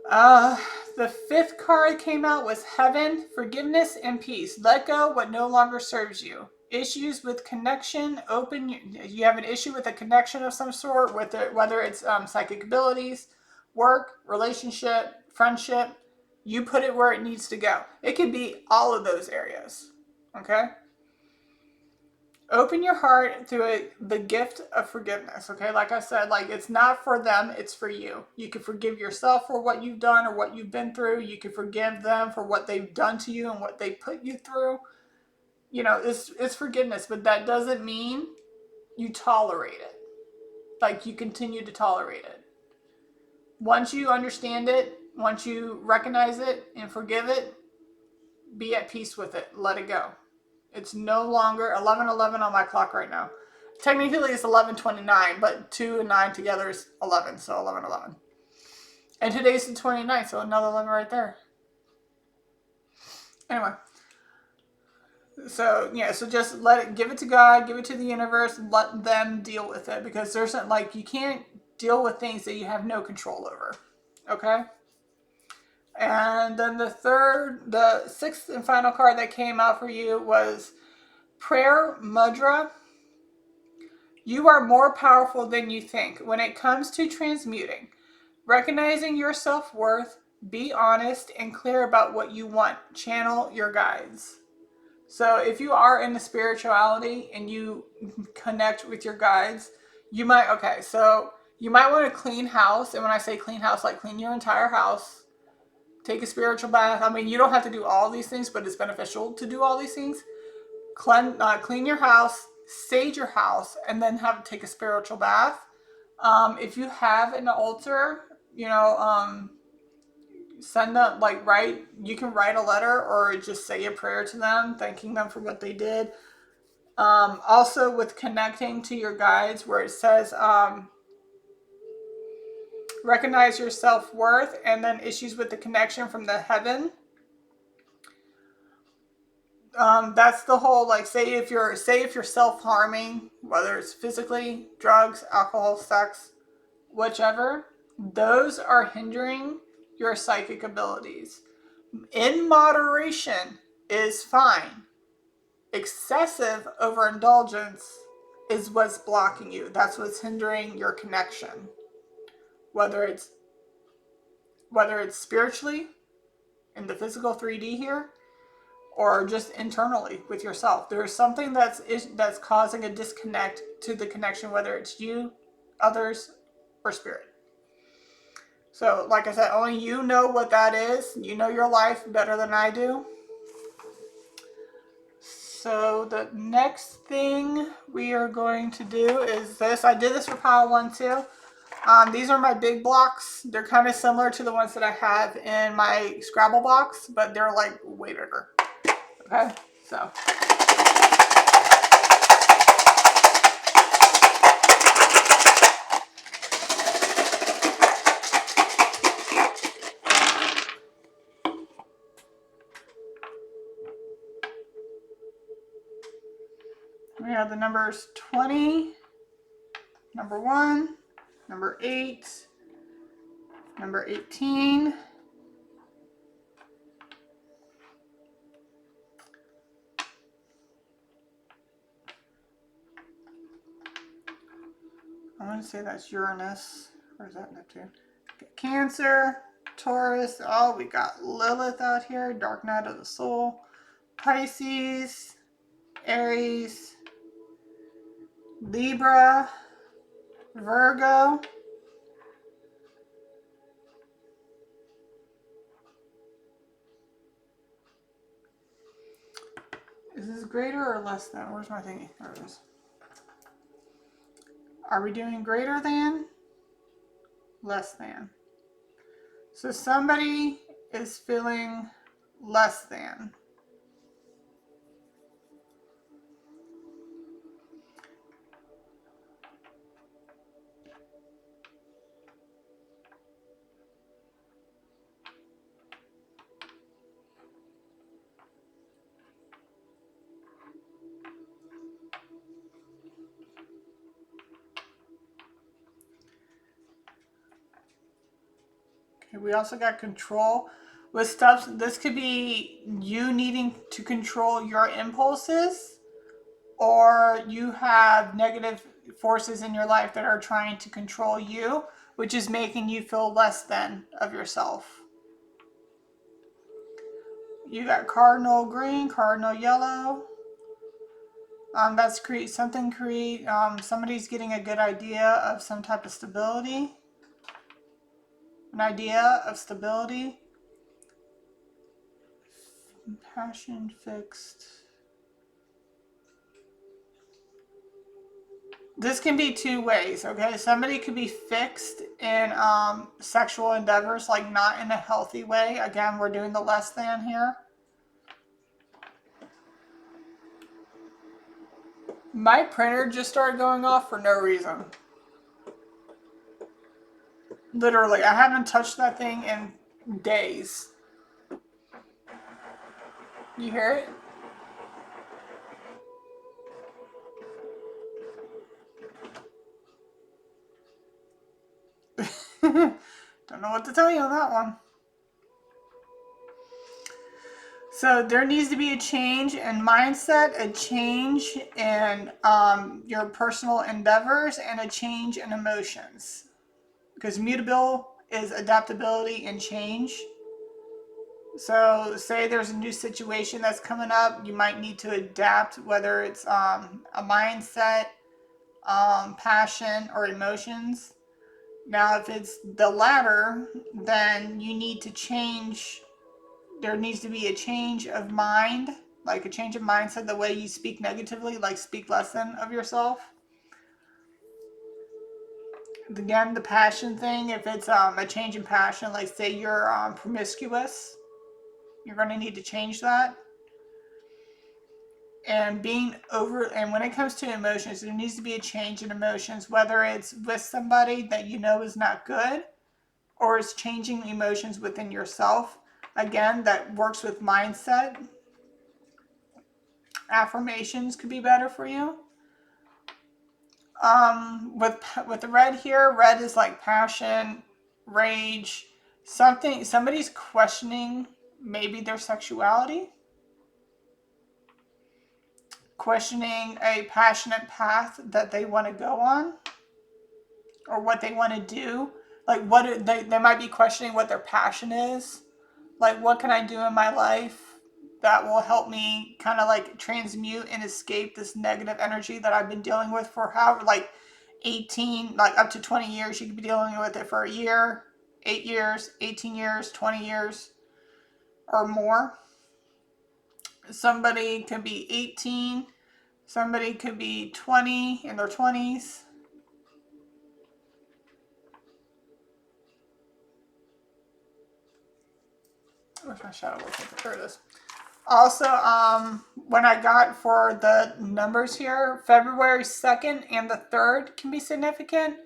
The 5th card came out was Heaven, Forgiveness, and Peace. Let go what no longer serves you. Issues with connection, you have an issue with a connection of some sort, whether it's psychic abilities, work, relationship, friendship. You put it where it needs to go. It could be all of those areas. Okay? Open your heart through the gift of forgiveness. Okay? Like I said, like it's not for them, it's for you. You can forgive yourself for what you've done or what you've been through. You can forgive them for what they've done to you and what they put you through. You know, it's forgiveness, but that doesn't mean you tolerate it. Like you continue to tolerate it. Once you understand it, once you recognize it and forgive it, be at peace with it. Let it go. It's no longer 11:11 on my clock right now. Technically it's 11:29, but 2 and 9 together is 11, so 11:11. And today's the 29th, so another 11 right there. Anyway. So, yeah, so just let it, give it to God, give it to the universe, let them deal with it. Because there's like, you can't deal with things that you have no control over. Okay? And then the sixth and final card that came out for you was Prayer Mudra. You are more powerful than you think. When it comes to transmuting, recognizing your self-worth, be honest and clear about what you want. Channel your guides. So if you are into spirituality and you connect with your guides, you might want to clean house. And when I say clean house, like clean your entire house, take a spiritual bath. I mean, you don't have to do all these things, but it's beneficial to do all these things. Clean your house, sage your house, and then take a spiritual bath. If you have an altar, send them, you can write a letter or just say a prayer to them, thanking them for what they did. Also with connecting to your guides, where it says, recognize your self-worth, and then issues with the connection from the heaven. That's the whole, say if you're self-harming, whether it's physically, drugs, alcohol, sex, whichever, those are hindering your psychic abilities. In moderation is fine. Excessive overindulgence is what's blocking you. That's what's hindering your connection. Whether it's spiritually in the physical 3D here, or just internally with yourself. There's something that's causing a disconnect to the connection, whether it's you, others, or spirit. So, like I said, only you know what that is. You know your life better than I do. So the next thing we are going to do is this. I did this for pile 1 too. These are my big blocks. They're kind of similar to the ones that I have in my Scrabble box, but they're like way bigger. Okay, so. We have the numbers 20, number 1, number 8, number 18, I want to say that's Uranus, or is that Neptune? Cancer, Taurus, oh, we got Lilith out here, Dark Night of the Soul, Pisces, Aries, Libra, Virgo, is this greater or less than? Where's my thingy? There it is. Are we doing greater than? Less than. So somebody is feeling less than. We also got control with stuff. This could be you needing to control your impulses, or you have negative forces in your life that are trying to control you, which is making you feel less than of yourself. You got cardinal green, cardinal yellow. That's somebody's getting a good idea of some type of stability. An idea of stability. Passion fixed. This can be two ways, okay? Somebody could be fixed in sexual endeavors, like not in a healthy way. Again, we're doing the less than here. My printer just started going off for no reason. Literally, I haven't touched that thing in days. You hear it? Don't know what to tell you on that one. So there needs to be a change in mindset, a change in your personal endeavors, and a change in emotions. Because mutable is adaptability and change. So say there's a new situation that's coming up, you might need to adapt, whether it's a mindset, passion, or emotions. Now, if it's the latter, then you need to change. There needs to be a change of mind, like a change of mindset, the way you speak negatively, like speak less than of yourself. Again, the passion thing, if it's a change in passion, like say you're promiscuous, you're going to need to change that. And when it comes to emotions, there needs to be a change in emotions, whether it's with somebody that you know is not good, or it's changing emotions within yourself. Again, that works with mindset. Affirmations could be better for you. With the red here, red is like passion, rage, somebody's questioning maybe their sexuality, questioning a passionate path that they want to go on, or what they want to do. Like they might be questioning what their passion is. Like, what can I do in my life that will help me kind of like transmute and escape this negative energy that I've been dealing with for however, like 18, like up to 20 years. You could be dealing with it for a year, 8 years, 18 years, 20 years, or more. Somebody could be 18. Somebody could be 20, in their 20s. Where's my shadow working? There it is. Also, when I got for the numbers here, February 2nd and the 3rd can be significant.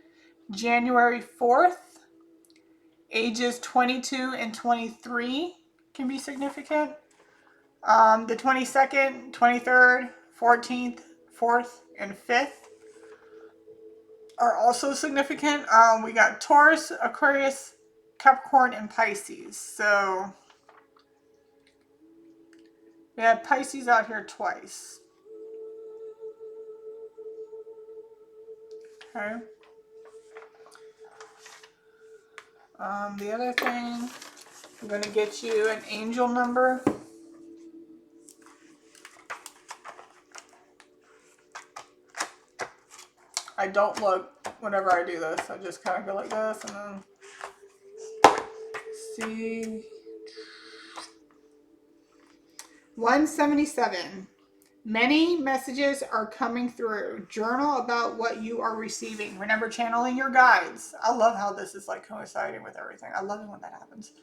January 4th, ages 22 and 23 can be significant. The 22nd, 23rd, 14th, 4th, and 5th are also significant. We got Taurus, Aquarius, Capricorn, and Pisces. So we have Pisces out here twice. Okay. The other thing, I'm going to get you an angel number. I don't look whenever I do this. I just kind of go like this and then see. 177. Many messages are coming through. Journal about what you are receiving. Remember, channeling your guides. I love how this is like coinciding with everything. I love it when that happens.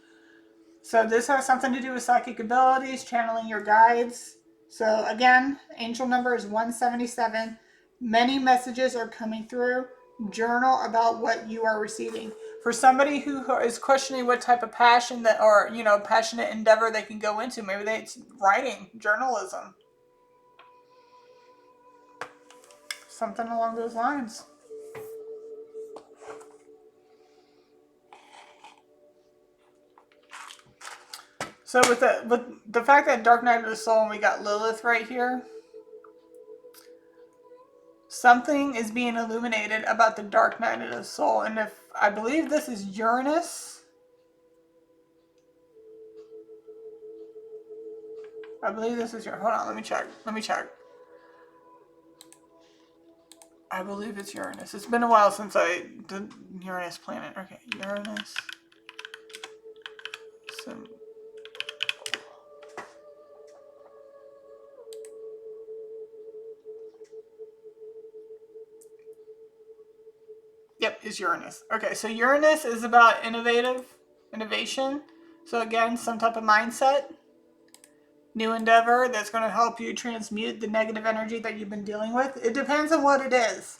So this has something to do with psychic abilities, channeling your guides. So again, angel number is 177. Many messages are coming through. Journal about what you are receiving. For somebody who is questioning what type of passion that, or passionate endeavor they can go into, maybe it's writing, journalism, something along those lines. So with the fact that Dark Night of the Soul and we got Lilith right here, something is being illuminated about the Dark Night of the Soul. And if I believe this is Uranus, I believe this is your, hold on, let me check. Let me check. I believe it's Uranus. It's been a while since I did Uranus planet. Okay, Uranus. Some. Yep, is Uranus. Okay, so Uranus is about innovation. So again, some type of mindset, new endeavor that's going to help you transmute the negative energy that you've been dealing with. It depends on what it is.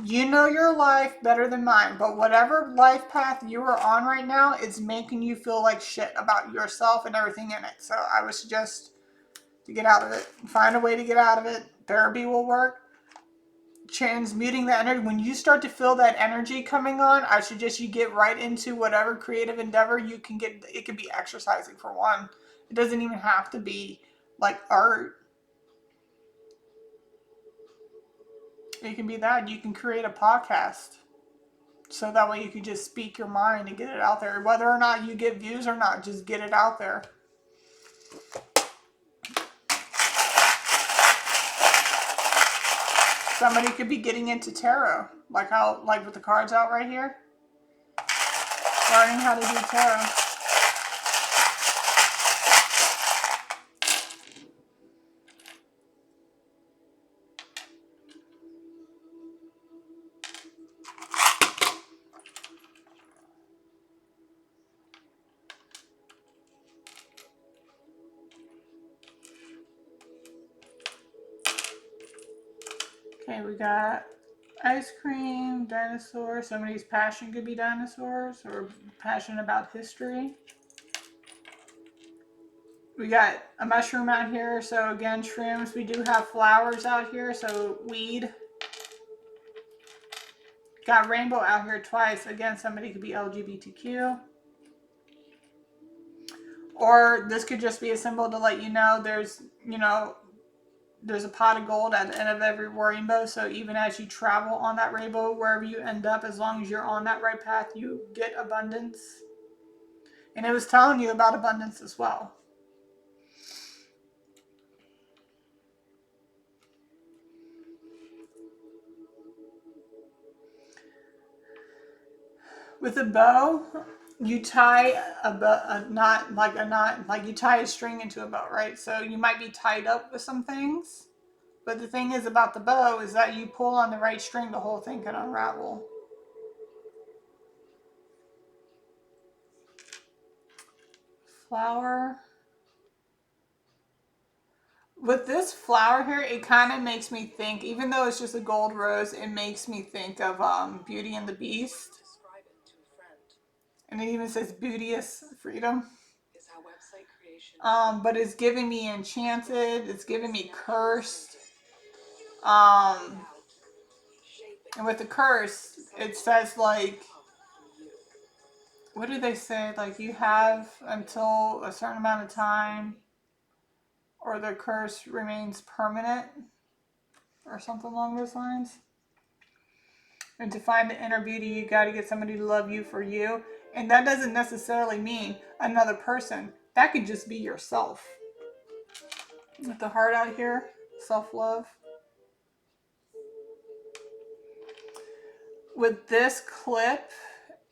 You know your life better than mine, but whatever life path you are on right now, it's making you feel like shit about yourself and everything in it. So I would suggest to get out of it. Find a way to get out of it. Therapy will work. Transmuting the energy. When you start to feel that energy coming on, I suggest you get right into whatever creative endeavor you can get. It could be exercising for one. It doesn't even have to be like art. It can be that. You can create a podcast. So that way you can just speak your mind and get it out there. Whether or not you get views or not, just get it out there. Somebody could be getting into tarot. Like with the cards out right here. Learning how to do tarot. Okay, we got ice cream, dinosaurs. Somebody's passion could be dinosaurs or passion about history. We got a mushroom out here. So again, shrooms. We do have flowers out here. So weed. Got rainbow out here twice. Again, somebody could be LGBTQ. Or this could just be a symbol to let you know there's a pot of gold at the end of every rainbow. So even as you travel on that rainbow, wherever you end up, as long as you're on that right path, you get abundance. And it was telling you about abundance as well. With a bow, you tie a knot, like you tie a string into a bow, right? So you might be tied up with some things. But the thing is about the bow is that you pull on the right string, the whole thing can unravel. Flower. With this flower here, it kind of makes me think, even though it's just a gold rose, it makes me think of Beauty and the Beast. And it even says beauteous freedom. But it's giving me enchanted. It's giving me cursed. And with the curse, it says like, what do they say? Like you have until a certain amount of time, or the curse remains permanent, or something along those lines. And to find the inner beauty, you got to get somebody to love you for you. And that doesn't necessarily mean another person. That could just be yourself. With the heart out here, self-love. With this clip,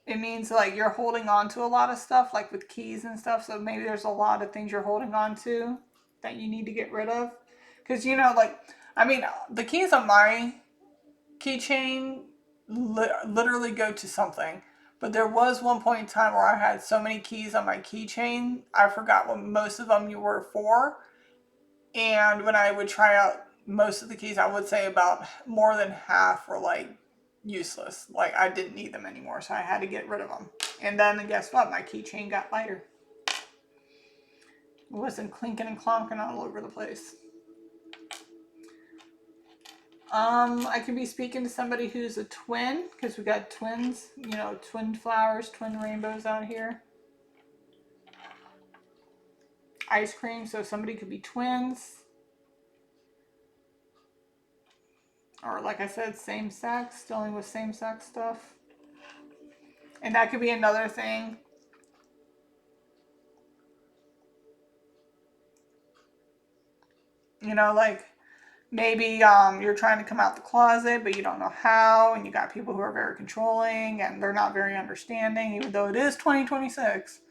it means like you're holding on to a lot of stuff, like with keys and stuff. So maybe there's a lot of things you're holding on to that you need to get rid of. Because, the keys on my keychain literally go to something. But there was one point in time where I had so many keys on my keychain, I forgot what most of them were for. And when I would try out most of the keys, I would say about more than half were like useless. Like I didn't need them anymore, so I had to get rid of them. And then guess what? My keychain got lighter. It wasn't clinking and clonking all over the place. I could be speaking to somebody who's a twin, because we got twins, twin flowers, twin rainbows out here. Ice cream, so somebody could be twins. Or like I said, same sex, dealing with same sex stuff. And that could be another thing. You know, like maybe you're trying to come out the closet, but you don't know how, and you got people who are very controlling and they're not very understanding, even though it is 2026.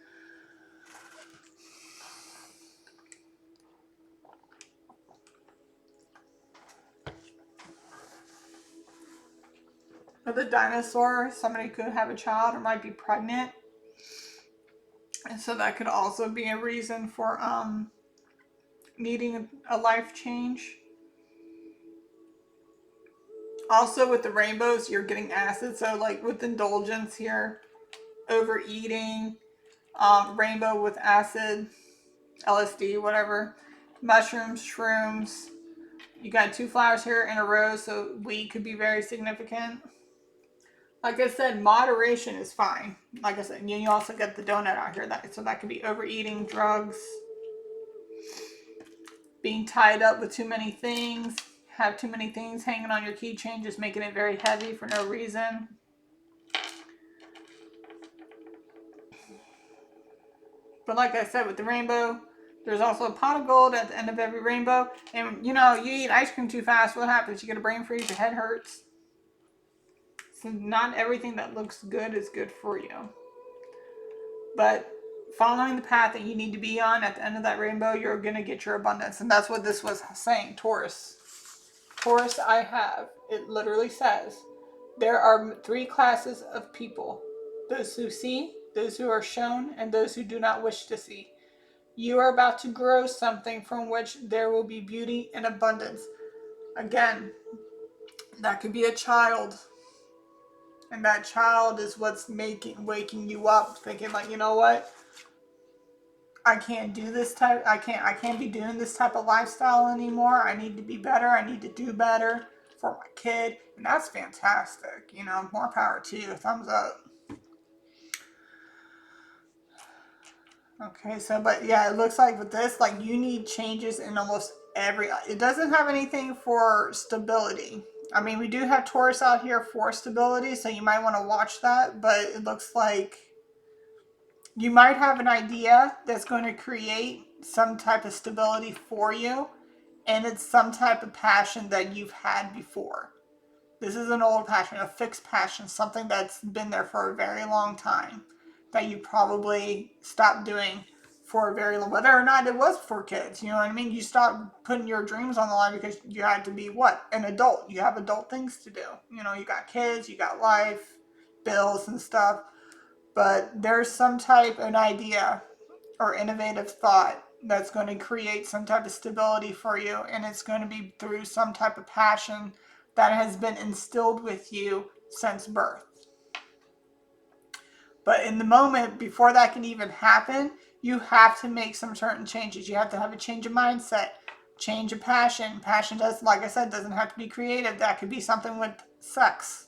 With the dinosaur, somebody could have a child or might be pregnant. And so that could also be a reason for needing a life change. Also with the rainbows, you're getting acid. So like with indulgence here, overeating, rainbow with acid, LSD, whatever, mushrooms, shrooms. You got 2 flowers here in a row, so weed could be very significant. Like I said, moderation is fine. Like I said, you also get the donut out here, so that could be overeating, drugs, being tied up with too many things, have too many things hanging on your keychain, just making it very heavy for no reason. But like I said, with the rainbow, there's also a pot of gold at the end of every rainbow. And you know, you eat ice cream too fast, what happens? You get a brain freeze, your head hurts. So not everything that looks good is good for you. But following the path that you need to be on at the end of that rainbow, you're going to get your abundance. And that's what this was saying, Taurus. Taurus, I have. It literally says, there are 3 classes of people. Those who see, those who are shown, and those who do not wish to see. You are about to grow something from which there will be beauty and abundance. Again, that could be a child. And that child is what's waking you up, thinking like, you know what? I can't do this type. I can't be doing this type of lifestyle anymore. I need to be better. I need to do better for my kid. And that's fantastic. You know, more power to you. Thumbs up. Okay, so, but yeah, it looks like with this, like you need changes in almost it doesn't have anything for stability. I mean, we do have Taurus out here for stability, so you might want to watch that, but it looks like you might have an idea that's going to create some type of stability for you, and it's some type of passion that you've had before. This is an old passion, a fixed passion, something that's been there for a very long time that you probably stopped doing for a very long, whether or not it was for kids, you know what I mean? You stopped putting your dreams on the line because you had to be what? An adult. You have adult things to do. You know, you got kids, you got life, bills and stuff. But there's some type of idea or innovative thought that's going to create some type of stability for you, and it's going to be through some type of passion that has been instilled with you since birth. But in the moment, before that can even happen, you have to make some certain changes. You have to have a change of mindset, change of passion. Passion does, like I said, doesn't have to be creative. That could be something with sex.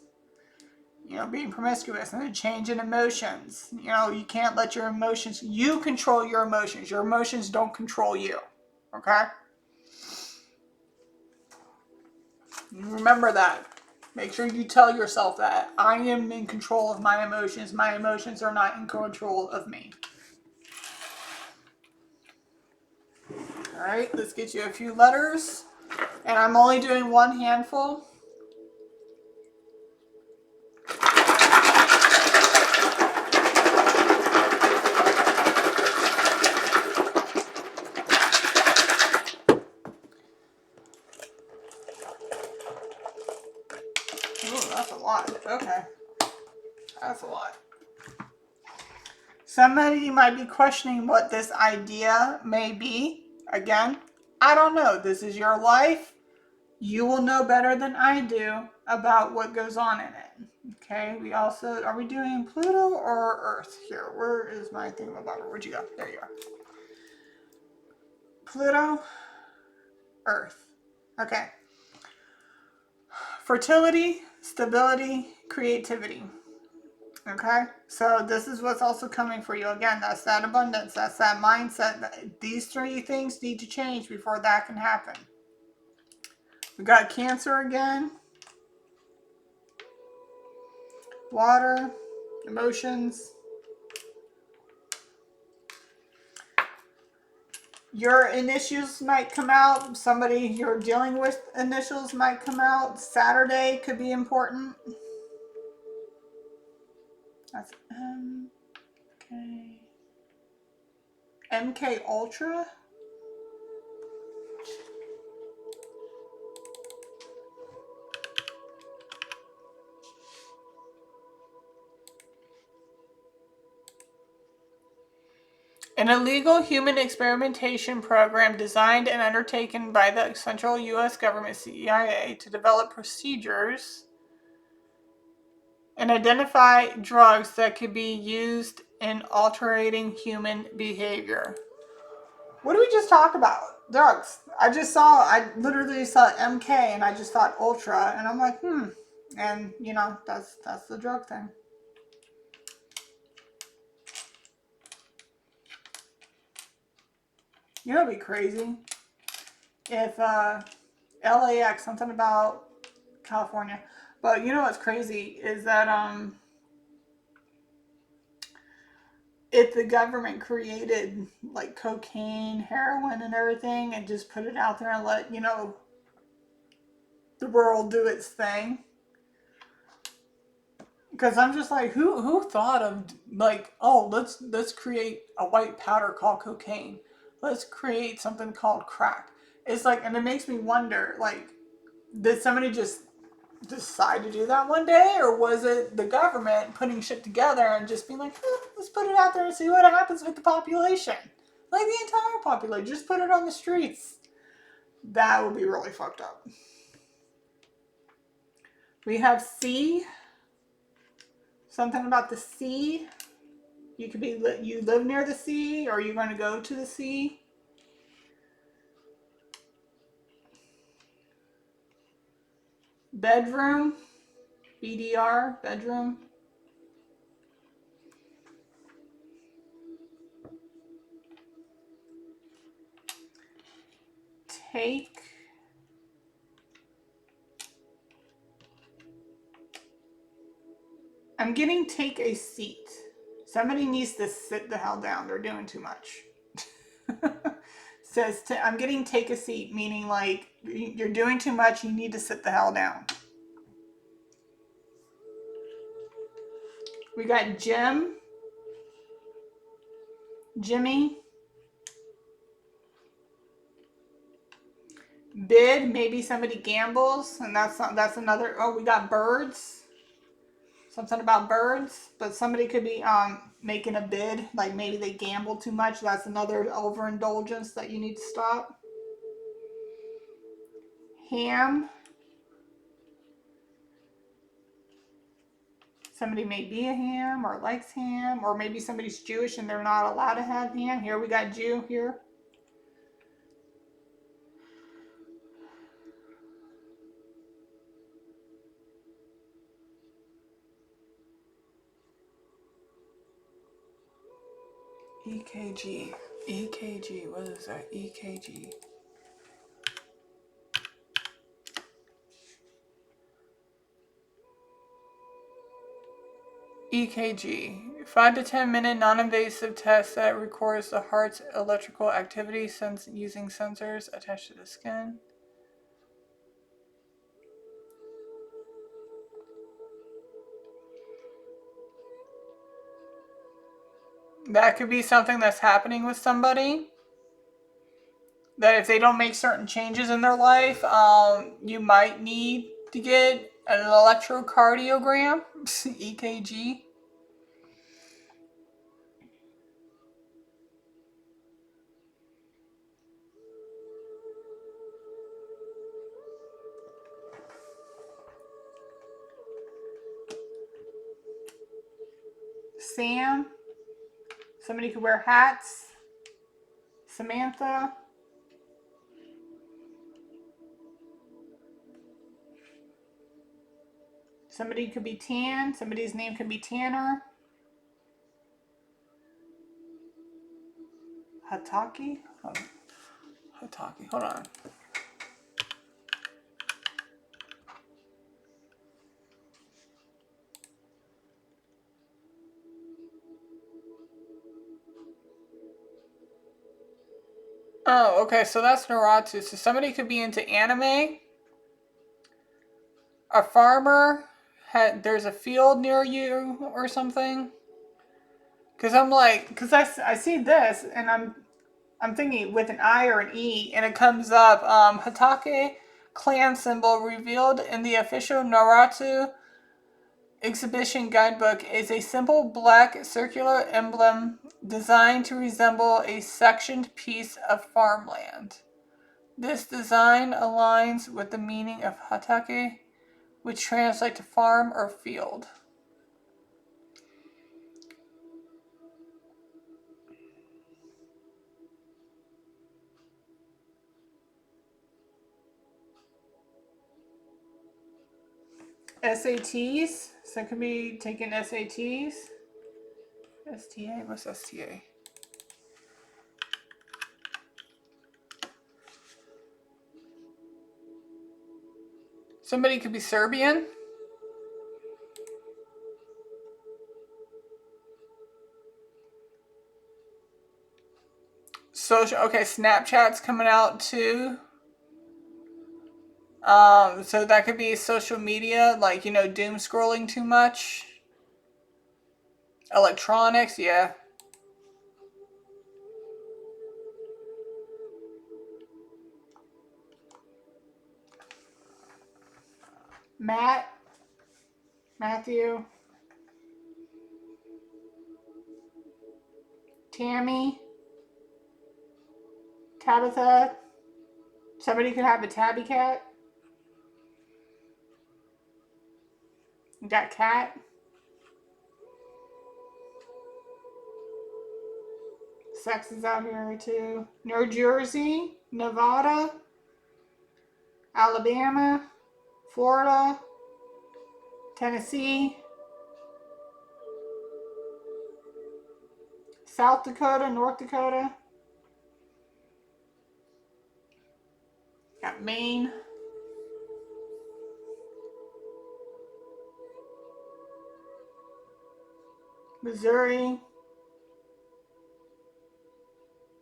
You know, being promiscuous, and a change in emotions. You know, you can't let your emotions, you control your emotions. Your emotions don't control you. Okay? Remember that. Make sure you tell yourself that. I am in control of my emotions. My emotions are not in control of me. Alright, let's get you a few letters. And I'm only doing 1 handful. Ooh, that's a lot. Okay. That's a lot. Somebody might be questioning what this idea may be. Again, I don't know. This is your life. You will know better than I do about what goes on in it. Okay, we also, are we doing Pluto or Earth here? Where is my thingamabobber? Where'd you go? There you are. Pluto, Earth. Okay. Fertility, stability, creativity. Okay, so this is what's also coming for you. Again, that's that abundance, that's that mindset. These 3 things need to change before that can happen. We got Cancer again. Water, emotions. Your initials might come out. Somebody you're dealing with initials might come out. Saturday could be important. That's MK. MK Ultra. An illegal human experimentation program designed and undertaken by the Central U.S. government, CIA, to develop procedures and identify drugs that could be used in altering human behavior. What did we just talk about? Drugs. I literally saw MK and I just thought Ultra and I'm like, And, you know, that's the drug thing. You know, it'd be crazy if LAX, something about California. But you know what's crazy is that if the government created like cocaine, heroin, and everything, and just put it out there and let the world do its thing. Because I'm just like, who thought of like, oh, let's create a white powder called cocaine. Let's create something called crack. It's like, and it makes me wonder, like, did somebody just decide to do that one day, or was it the government putting shit together and just being like, let's put it out there and see what happens with the population, like the entire population, just put it on the streets. That would be really fucked up. We have C, something about the sea. You could be, you live near the sea, or you're going to go to the sea. Bedroom, BDR, bedroom. Take. I'm getting take a seat. Somebody needs to sit the hell down. They're doing too much. Says, I'm getting take a seat, meaning like you're doing too much. You need to sit the hell down. We got Jim, Jimmy, bid. Maybe somebody gambles, and that's another. Oh, we got birds. Something about birds, but somebody could be making a bid, like maybe they gamble too much. That's another overindulgence that you need to stop. Ham. Somebody may be a ham or likes ham, or maybe somebody's Jewish and they're not allowed to have ham. Here we got Jew here. EKG. EKG. What is that? EKG. EKG. 5 to 10 minute non-invasive test that records the heart's electrical activity using sensors attached to the skin. That could be something that's happening with somebody. That if they don't make certain changes in their life, you might need to get an electrocardiogram, EKG. Sam. Somebody could wear hats. Samantha. Somebody could be Tan. Somebody's name could be Tanner. Hataki? Oh, Hataki. Hold on. Oh, okay, so that's Naruto. So somebody could be into anime, a farmer, there's a field near you or something. Because I'm like, because I see this and I'm thinking with an I or an E, and it comes up Hatake clan symbol revealed in the official Naruto exhibition guidebook is a simple black circular emblem designed to resemble a sectioned piece of farmland. This design aligns with the meaning of Hatake, which translates to farm or field. SATs, so it could be taking SATs. STA, what's STA? Somebody could be Serbian. Social, okay, Snapchat's coming out too. So that could be social media, like, doom scrolling too much. Electronics, yeah. Matthew, Tammy, Tabitha. Somebody could have a tabby cat. That cat. Sex is out here too. New Jersey, Nevada, Alabama, Florida, Tennessee, South Dakota, North Dakota. Got Maine. Missouri,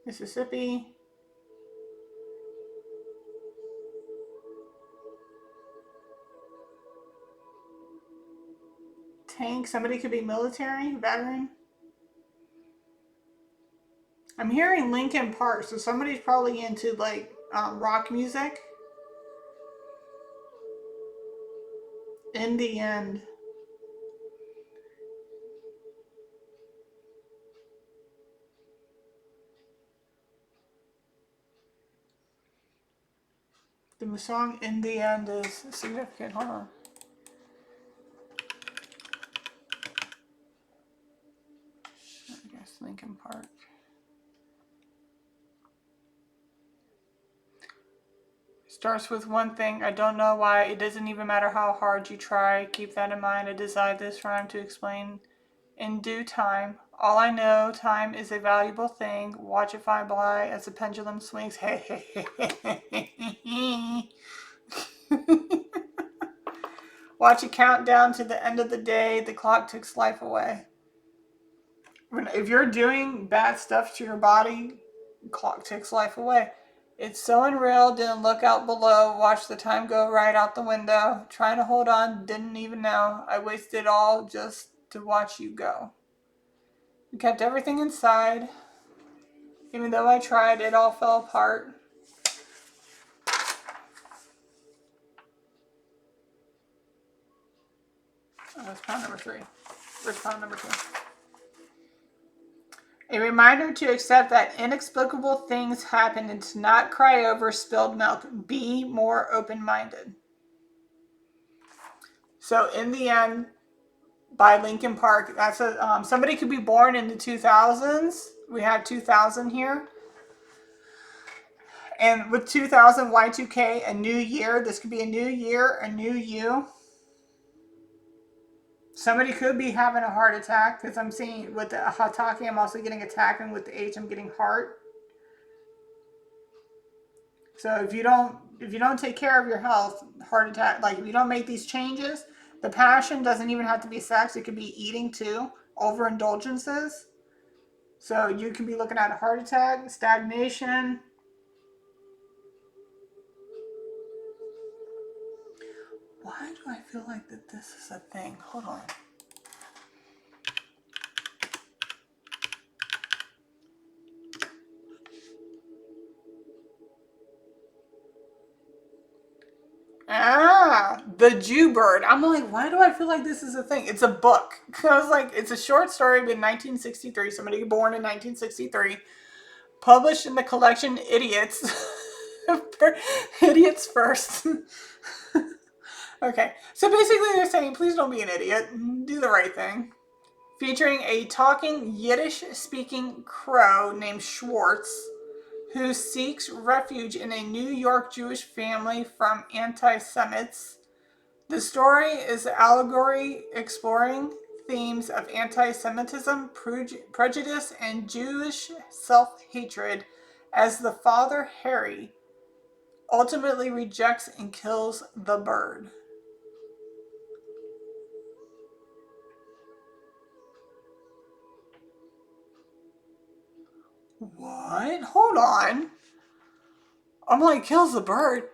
Mississippi, tank. Somebody could be military, veteran. I'm hearing Linkin Park, so somebody's probably into like rock music. In the end. The song In the End is significant. Hold on. I guess Linkin Park. Starts with one thing. I don't know why. It doesn't even matter how hard you try. Keep that in mind. I designed this rhyme to explain in due time. All I know, time is a valuable thing. Watch it fly by as the pendulum swings. Hey, hey, hey, hey. Watch it count down to the end of the day. The clock takes life away. If you're doing bad stuff to your body, the clock takes life away. It's so unreal. Didn't look out below. Watch the time go right out the window. Trying to hold on. Didn't even know. I wasted it all just to watch you go. You kept everything inside. Even though I tried, it all fell apart. Oh, that's pound number 3. Where's pound number 2? A reminder to accept that inexplicable things happen and to not cry over spilled milk. Be more open-minded. So in the end, by Linkin Park, that's a somebody could be born in the 2000s. We have 2000 here. And with 2000, Y2K, a new year. This could be a new year, a new you. Somebody could be having a heart attack because I'm seeing with the Hatake, I'm also getting attack, and with the H, I'm getting heart. So if you don't take care of your health, heart attack. Like if you don't make these changes, the passion doesn't even have to be sex. It could be eating too, overindulgences. So you can be looking at a heart attack, stagnation, do I feel like that this is a thing? Hold on. Ah, the Jew bird. I'm like, why do I feel like this is a thing? It's a book. I was like, it's a short story in 1963. Somebody born in 1963. Published in the collection Idiots. Idiots First. Okay, so basically they're saying, please don't be an idiot. Do the right thing. Featuring a talking Yiddish-speaking crow named Schwartz, who seeks refuge in a New York Jewish family from anti-Semites. The story is an allegory exploring themes of anti-Semitism, prejudice, and Jewish self-hatred as the father, Harry, ultimately rejects and kills the bird. What? Hold on. I'm like, kills the bird?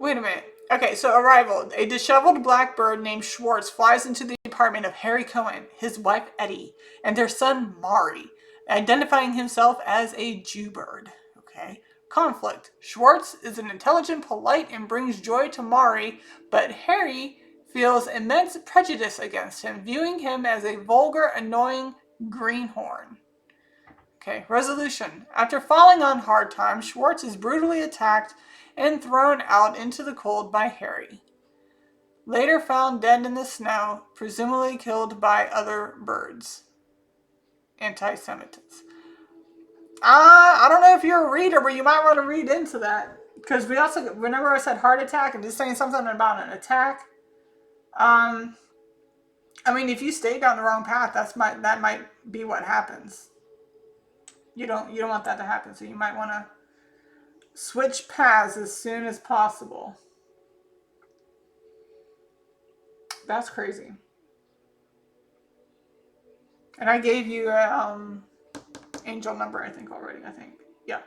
Wait a minute. Okay, so arrival. A disheveled blackbird named Schwartz flies into the apartment of Harry Cohen, his wife Eddie, and their son Mari, identifying himself as a Jew bird. Okay. Conflict. Schwartz is an intelligent, polite, and brings joy to Mari, but Harry feels immense prejudice against him, viewing him as a vulgar, annoying greenhorn. Okay, resolution. After falling on hard times, Schwartz is brutally attacked and thrown out into the cold by Harry. Later found dead in the snow, presumably killed by other birds. Anti-Semitism. I don't know if you're a reader, but you might want to read into that. Because we also, whenever I said heart attack, and just saying something about an attack, I mean, if you stay down the wrong path, that might be what happens. You don't want that to happen, so you might want to switch paths as soon as possible. That's crazy. And I gave you a angel number, I think, already. I think. Yeah.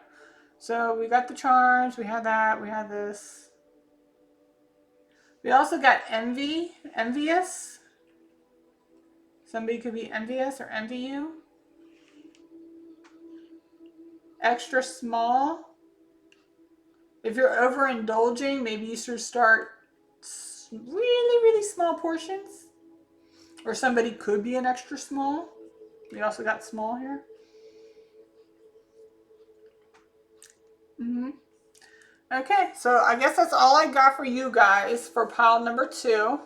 So we got the charms. We had that. We had this. We also got envy. Envious. Somebody could be envious or envy you. Extra small. If you're overindulging, maybe you should start really, really small portions. Or somebody could be an extra small. We also got small here. Okay, so I guess that's all I got for you guys for pile number 2.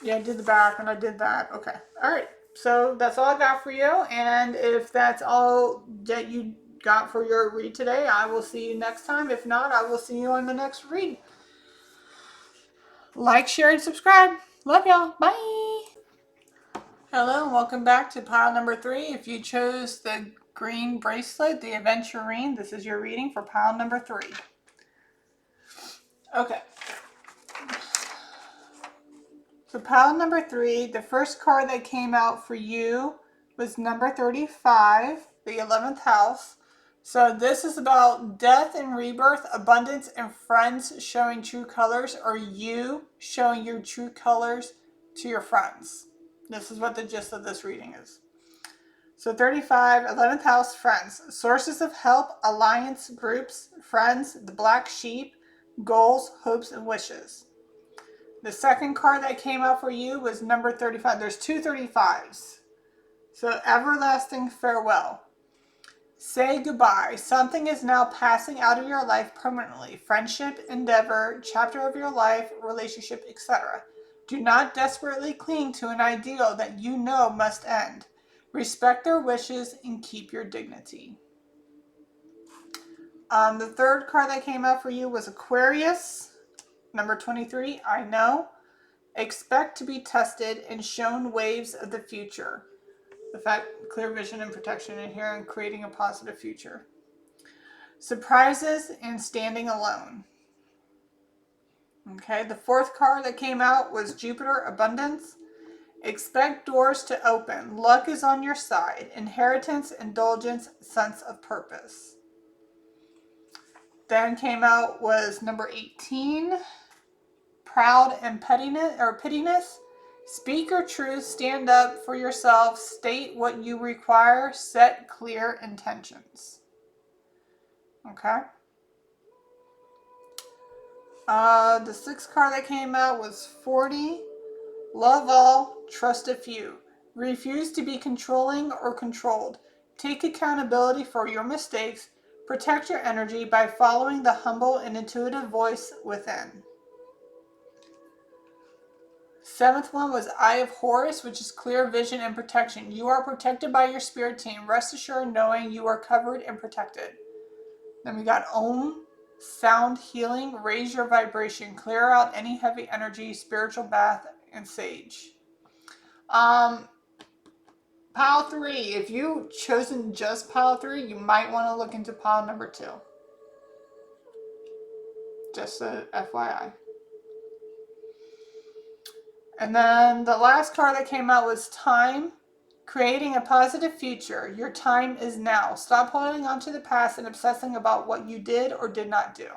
Yeah, I did the back and I did that. Okay. All right. So that's all I got for you. And if that's all that you got for your read today, I will see you next time. If not, I will see you on the next read. Like, share, and subscribe. Love y'all. Bye. Hello, and welcome back to pile number 3. If you chose the green bracelet, the aventurine, this is your reading for pile number 3. Okay. So pile number 3, the first card that came out for you was number 35, the 11th house. So this is about death and rebirth, abundance, and friends showing true colors, or you showing your true colors to your friends. This is what the gist of this reading is. So 35, 11th house, friends. Sources of help, alliance, groups, friends, the black sheep, goals, hopes, and wishes. The second card that came out for you was number 35. There's 2 35s. So everlasting farewell. Say goodbye. Something is now passing out of your life permanently. Friendship, endeavor, chapter of your life, relationship, etc. Do not desperately cling to an ideal that you know must end. Respect their wishes and keep your dignity. The third card that came out for you was Aquarius. Number 23, I know. Expect to be tested and shown waves of the future. The fact, clear vision and protection in here and creating a positive future. Surprises and standing alone. Okay, the fourth card that came out was Jupiter, abundance. Expect doors to open. Luck is on your side. Inheritance, indulgence, sense of purpose. then came out was number 18, proud and pettiness. Speak your truth, stand up for yourself, state what you require, set clear intentions. Okay. The sixth card that came out was 40, love all, trust a few. Refuse to be controlling or controlled. Take accountability for your mistakes. Protect your energy by following the humble and intuitive voice within. Seventh one was Eye of Horus, which is clear vision and protection. You are protected by your spirit team. Rest assured knowing you are covered and protected. Then we got Om, sound healing, raise your vibration, clear out any heavy energy, spiritual bath, and sage. Pile 3. If you've chosen just pile 3, you might want to look into pile number 2. Just a FYI. And then the last card that came out was Time, creating a positive future. Your time is now. Stop holding on to the past and obsessing about what you did or did not do.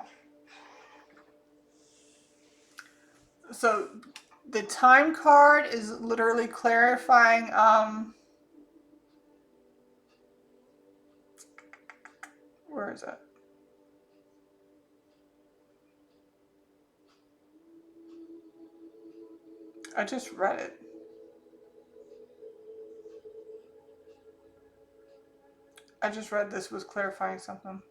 So the Time card is literally clarifying where is it? I just read it. I just read this was clarifying something.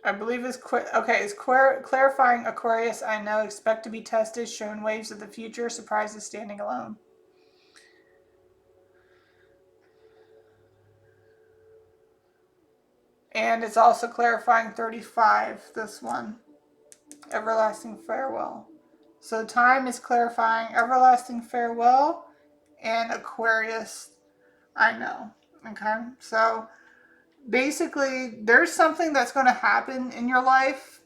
I believe it's clarifying Aquarius. I know, expect to be tested, shown waves of the future, surprises standing alone. And it's also clarifying 35, this one. Everlasting farewell. So Time is clarifying everlasting farewell and Aquarius, I know. Okay, so basically there's something that's going to happen in your life.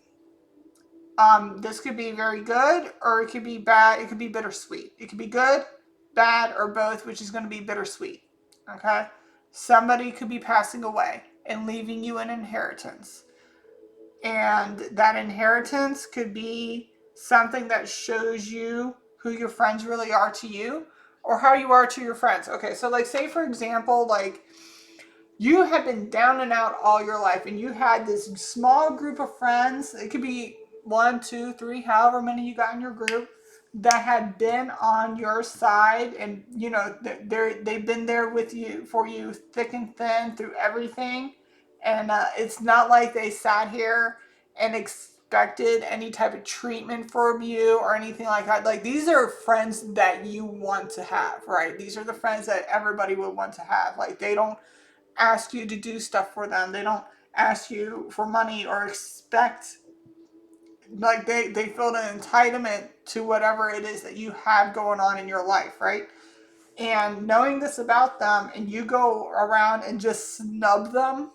This could be very good or it could be bad. It could be bittersweet. It could be good, bad, or both, which is going to be bittersweet. Okay, somebody could be passing away and leaving you an inheritance. And that inheritance could be something that shows you who your friends really are to you or how you are to your friends. Okay, so like say for example, like you have been down and out all your life and you had this small group of friends. It could be 1, 2, 3, however many you got in your group that had been on your side, and you know they've been there with you for you thick and thin through everything. And it's not like they sat here and expected any type of treatment from you or anything like that. Like these are friends that you want to have, right? These are the friends that everybody would want to have. Like they don't ask you to do stuff for them. They don't ask you for money or expect, like they feel an entitlement to whatever it is that you have going on in your life, right? And knowing this about them and you go around and just snub them,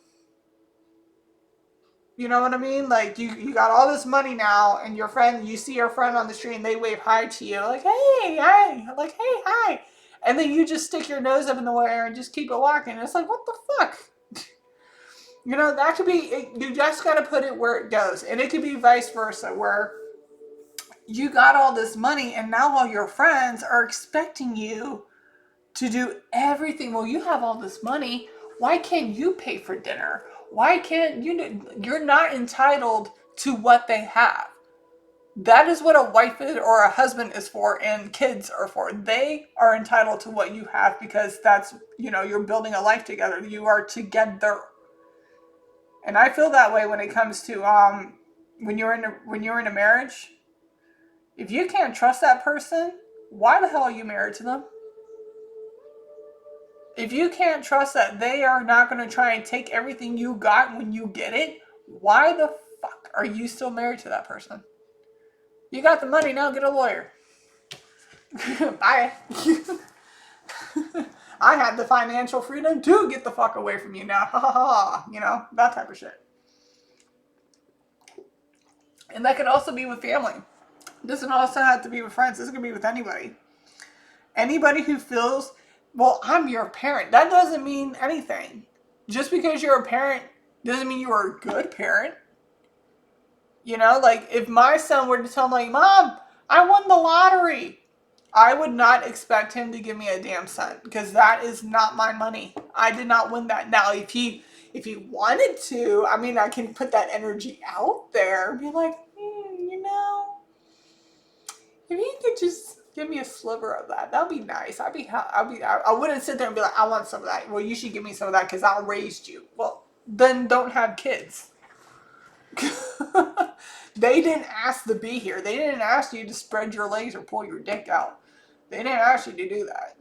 you know what I mean? Like you got all this money now and your friend, you see your friend on the street and they wave hi to you like, hey, hi, like, hey, hi. And then you just stick your nose up in the air and just keep it walking. It's like, what the fuck? You know, that could be, you just got to put it where it goes. And it could be vice versa, where you got all this money and now all your friends are expecting you to do everything. Well, you have all this money. Why can't you pay for dinner? Why can't you? You're not entitled to what they have. That is what a wife or a husband is for, and kids are for. They are entitled to what you have because that's, you know, you're building a life together. You are together. And I feel that way when it comes to when you're in a marriage. If you can't trust that person, why the hell are you married to them? If you can't trust that they are not going to try and take everything you got when you get it, why the fuck are you still married to that person? You got the money, now get a lawyer. Bye. I had the financial freedom to get the fuck away from you now. Ha ha ha. You know, that type of shit. And that could also be with family. It doesn't also have to be with friends. This could be with anybody. Anybody who feels, well, I'm your parent. That doesn't mean anything. Just because you're a parent Doesn't mean you were a good parent. You know, like if my son were to tell me, Mom, I won the lottery, I would not expect him to give me a damn cent because that is not my money. I did not win that. Now, if he wanted to, I mean, I can put that energy out there and be like, you know, if he could just give me a sliver of that, that'd be nice. I wouldn't sit there and be like, I want some of that. Well, you should give me some of that because I raised you. Well, then don't have kids. They didn't ask to be here. They didn't ask you to spread your legs or pull your dick out. They didn't ask you to do that.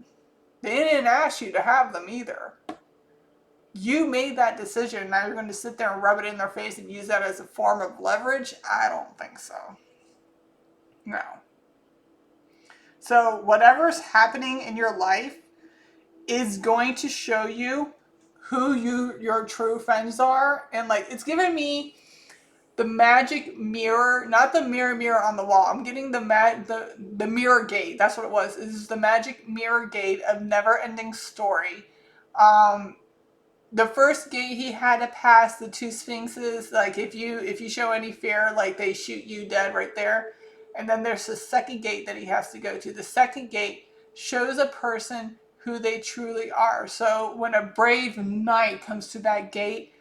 They didn't ask you to have them either. You made that decision. Now you're going to sit there and rub it in their face and use that as a form of leverage? I don't think so. No. So whatever's happening in your life is going to show you who your true friends are. And like, it's given me the magic mirror, not the mirror on the wall. I'm getting the mirror gate. That's what it was. This is the magic mirror gate of Never Ending Story. The first gate he had to pass the two sphinxes. Like if you show any fear, like they shoot you dead right there. And then there's the second gate that he has to go to. The second gate shows a person who they truly are. So when a brave knight comes to that gate,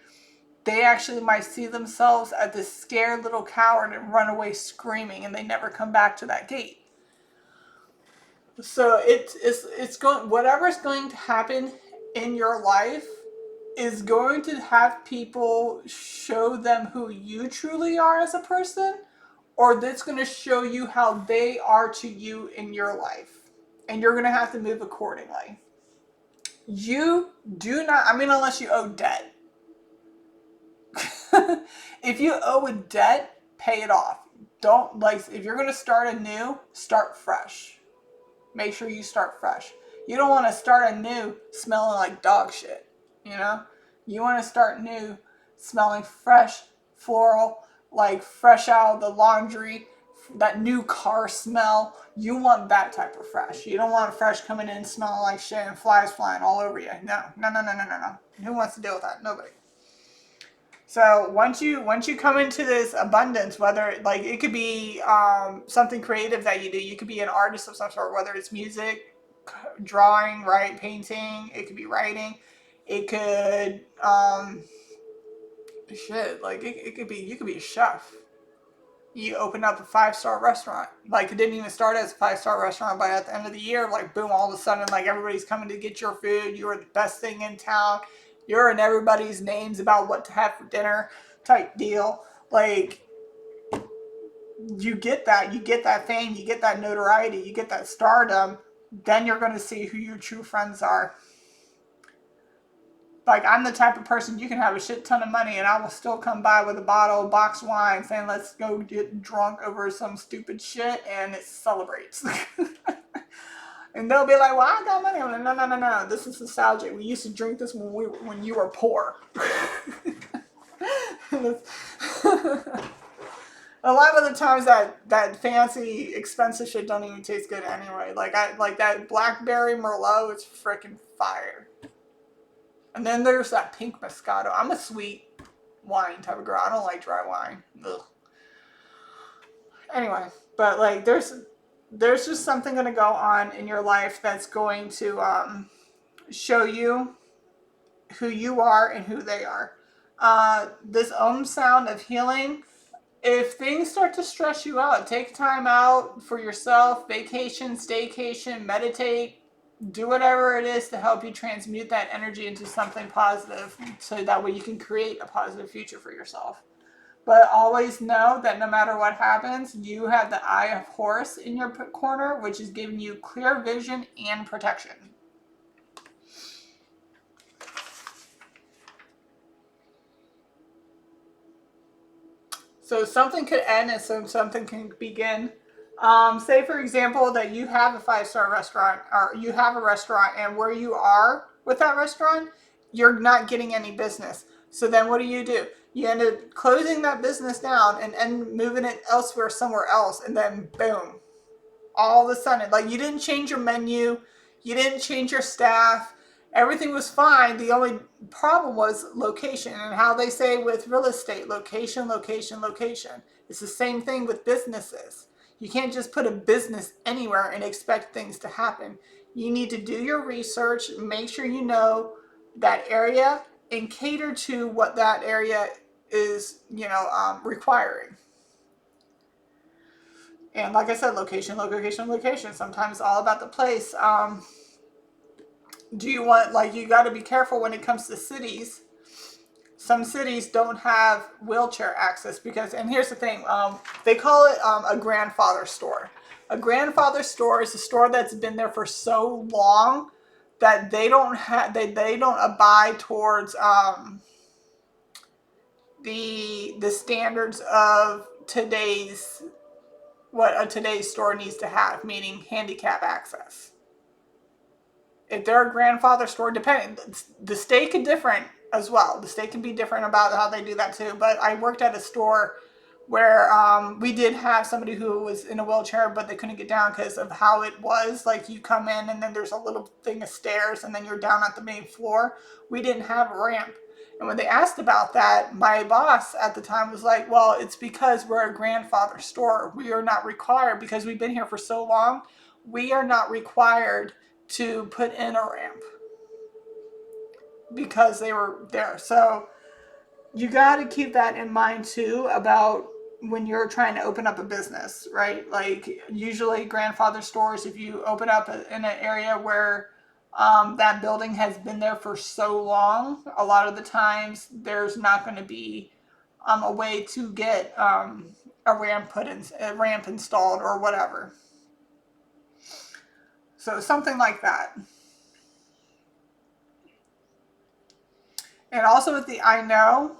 they actually might see themselves as this scared little coward and run away screaming, and they never come back to that gate. So it's going, whatever's going to happen in your life is going to have people show them who you truly are as a person, or that's going to show you how they are to you in your life, and you're going to have to move accordingly. You do not, I mean, unless you owe debt. If you owe a debt, pay it off. Don't, like, if you're going to start anew, start fresh. Make sure you start fresh. You don't want to start anew smelling like dog shit, you know? You want to start new smelling fresh, floral, like fresh out of the laundry, that new car smell. You want that type of fresh. You don't want fresh coming in smelling like shit and flies flying all over you. No. Who wants to deal with that? Nobody. So once you come into this abundance, whether like it could be something creative that you do, you could be an artist of some sort, whether it's music, drawing, right, painting, it could be writing, it could it could be, you could be a chef. You open up a 5-star restaurant. Like it didn't even start as a 5-star restaurant, but at the end of the year, like boom, all of a sudden, like everybody's coming to get your food. You are the best thing in town. You're in everybody's names about what to have for dinner type deal. Like you get that fame, you get that notoriety, you get that stardom. Then you're going to see who your true friends are. Like, I'm the type of person, you can have a shit ton of money and I will still come by with a bottle of boxed wine saying, let's go get drunk over some stupid shit, and it celebrates. And they'll be like, well, I got money. I'm like, no. This is nostalgic. We used to drink this when you were poor. A lot of the times that fancy, expensive shit don't even taste good anyway. Like that blackberry Merlot is freaking fire. And then there's that pink Moscato. I'm a sweet wine type of girl. I don't like dry wine. Ugh. Anyway, but like there's just something going to go on in your life that's going to show you who you are and who they are. This sound of healing, if things start to stress you out, take time out for yourself, vacation, staycation, meditate, do whatever it is to help you transmute that energy into something positive so that way you can create a positive future for yourself. But always know that no matter what happens, you have the Eye of Horus in your corner, which is giving you clear vision and protection. So something could end and something can begin. Say, for example, that you have a 5-star restaurant, or you have a restaurant, and where you are with that restaurant, you're not getting any business. So then what do? You end up closing that business down and moving it elsewhere, somewhere else, and then boom, all of a sudden, like you didn't change your menu, you didn't change your staff, Everything was fine. The only problem was location, and how they say with real estate, location, location, location. It's the same thing with businesses. You can't just put a business anywhere and expect things to happen. You need to do your research, make sure you know that area, and cater to what that area is, requiring. And like I said, location, location, location. Sometimes it's all about the place. Do you want, like, you got to be careful when it comes to cities. Some cities don't have wheelchair access because, and here's the thing, they call it a grandfather store. A grandfather store is a store that's been there for so long that they don't have, they don't abide towards the standards of today's, what a today's store needs to have, meaning handicap access. If they're a grandfather store, depending, the state can different as well. The state can be different about how they do that too. But I worked at a store where we did have somebody who was in a wheelchair, but they couldn't get down because of how it was. Like, you come in and then there's a little thing of stairs and then you're down at the main floor. We didn't have a ramp. And when they asked about that, my boss at the time was like, well, it's because we're a grandfather store. We are not required, because we've been here for so long, we are not required to put in a ramp because they were there. So you got to keep that in mind too about when you're trying to open up a business, right? Like, usually grandfather stores, if you open up in an area where that building has been there for so long, a lot of the times there's not going to be a way to get a ramp installed or whatever. So something like that. And also with the I know,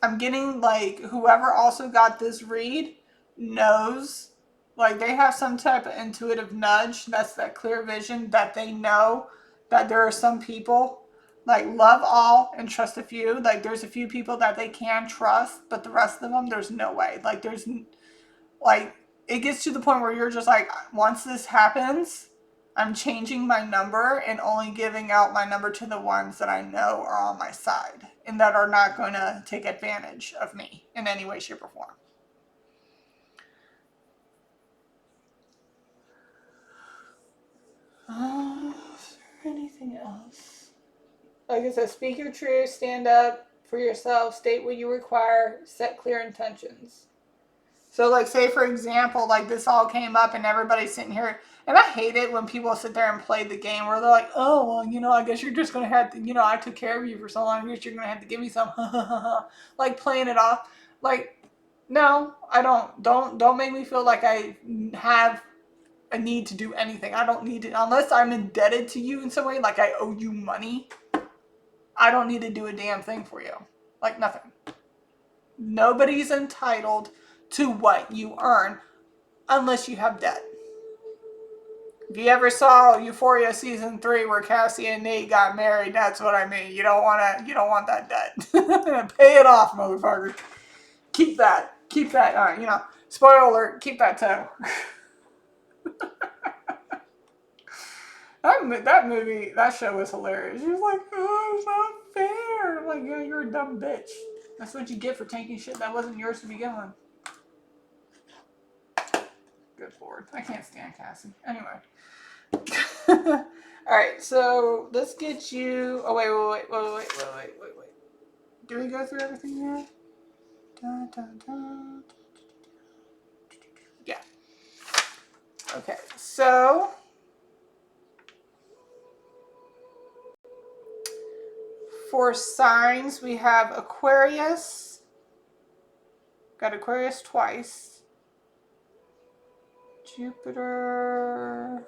I'm getting, like, whoever also got this read knows, like, they have some type of intuitive nudge. That's that clear vision that they know that there are some people, like, love all and trust a few. Like, there's a few people that they can trust, but the rest of them, there's no way. Like, like, it gets to the point where you're just like, once this happens, I'm changing my number and only giving out my number to the ones that I know are on my side and that are not going to take advantage of me in any way, shape, or form. Is there anything else? Like I said, speak your truth, stand up for yourself, state what you require, set clear intentions. So, like, say, for example, like, this all came up and everybody's sitting here. And I hate it when people sit there and play the game where they're like, oh, well, I guess you're just going to have to, I took care of you for so long. I guess you're going to have to give me some, like, playing it off. Like, no, I don't. Don't make me feel like I have a need to do anything. I don't need to, unless I'm indebted to you in some way, like I owe you money. I don't need to do a damn thing for you. Like, nothing. Nobody's entitled to what you earn unless you have debt. If you ever saw Euphoria season 3 where Cassie and Nate got married, that's what I mean. You don't want that debt. Pay it off, motherfucker. Keep that. Spoiler alert, keep that toe. that show was hilarious. She was like, oh, it's not fair. I'm like, yeah, you're a dumb bitch. That's what you get for taking shit that wasn't yours to begin with. Good Lord. I can't stand Cassie. Anyway. Alright, so let's get you. Oh, wait. Do we go through everything here? Dun, dun, dun. Yeah. Okay, so for signs, we have Aquarius. Got Aquarius twice. Jupiter.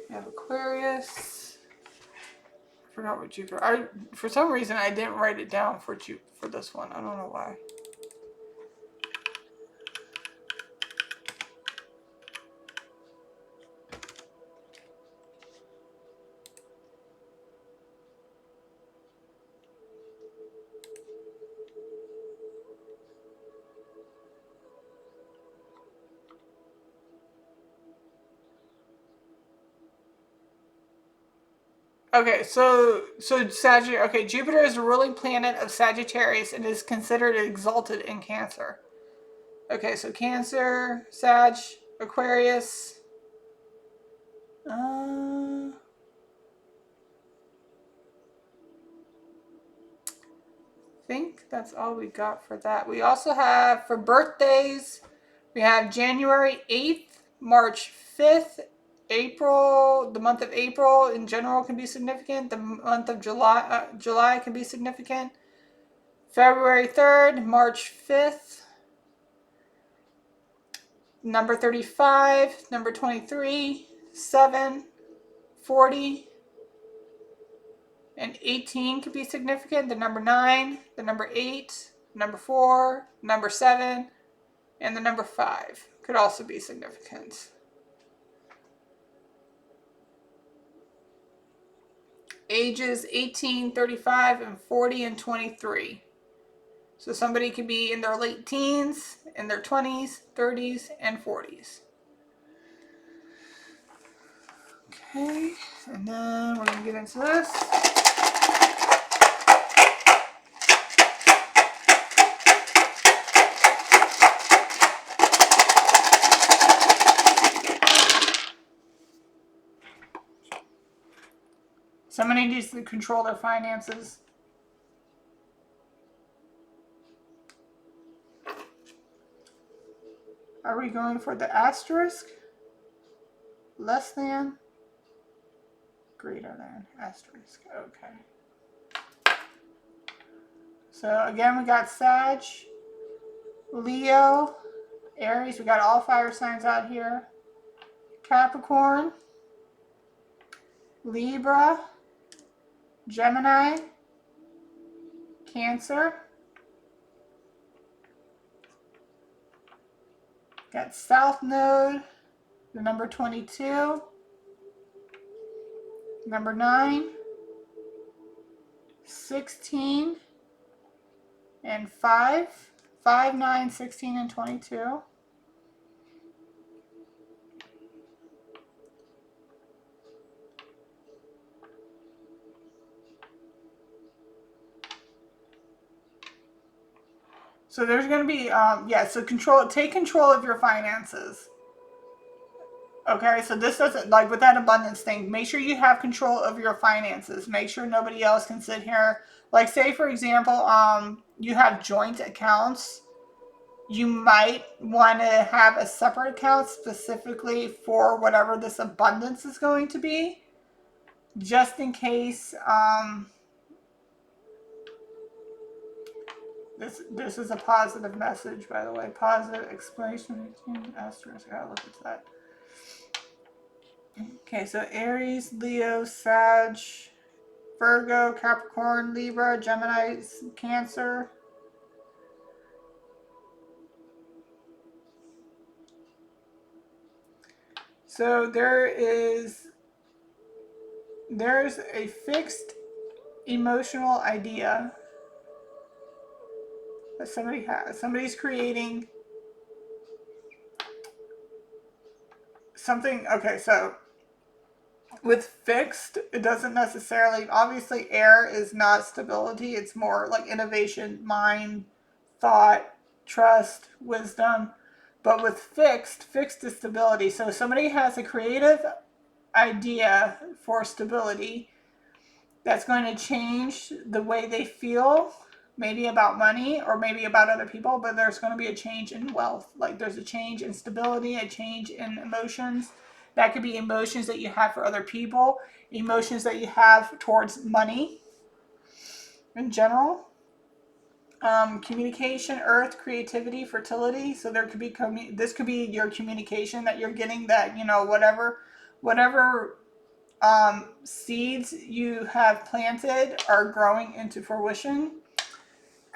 We have Aquarius. I forgot what Jupiter. For some reason, I didn't write it down for this one. I don't know why. Okay, so Sagittarius. Okay, Jupiter is the ruling planet of Sagittarius and is considered exalted in Cancer. Okay, so Cancer, Sag, Aquarius. I think that's all we got for that. We also have for birthdays, we have January 8th, March 5th, April, the month of April in general can be significant. The month of July can be significant. February 3rd, March 5th, number 35, number 23, 7, 40, and 18 could be significant. The number 9, the number 8, number 4, number 7, and the number 5 could also be significant. Ages 18, 35, and 40, and 23. So somebody could be in their late teens, in their 20s, 30s, and 40s. Okay, and then we're going to get into this. Somebody needs to control their finances. Are we going for the asterisk? Less than? Greater than? Asterisk. Okay. So again, we got Sag, Leo, Aries. We got all fire signs out here. Capricorn, Libra, Gemini, Cancer. Got South Node, the number 22, number 9, 16, and 5. 5, 9, 16, and 22. So there's going to be, so take control of your finances. Okay, so this doesn't, like with that abundance thing, make sure you have control of your finances. Make sure nobody else can sit here. Like say, for example, you have joint accounts. You might want to have a separate account specifically for whatever this abundance is going to be. Just in case, this is a positive message, by the way. Positive explanation. Asterisk. I gotta look at that. Okay, so Aries, Leo, Sag, Virgo, Capricorn, Libra, Gemini, Cancer. So there's a fixed emotional idea that somebody has. Somebody's creating something. Okay, so with fixed, it doesn't necessarily, obviously air is not stability. It's more like innovation, mind, thought, trust, wisdom. But with fixed is stability. So somebody has a creative idea for stability that's going to change the way they feel, maybe about money or maybe about other people, but there's going to be a change in wealth. Like there's a change in stability, a change in emotions. That could be emotions that you have for other people, emotions that you have towards money in general. Communication, earth, creativity, fertility. So there could be, this could be your communication that you're getting, that, whatever seeds you have planted are growing into fruition.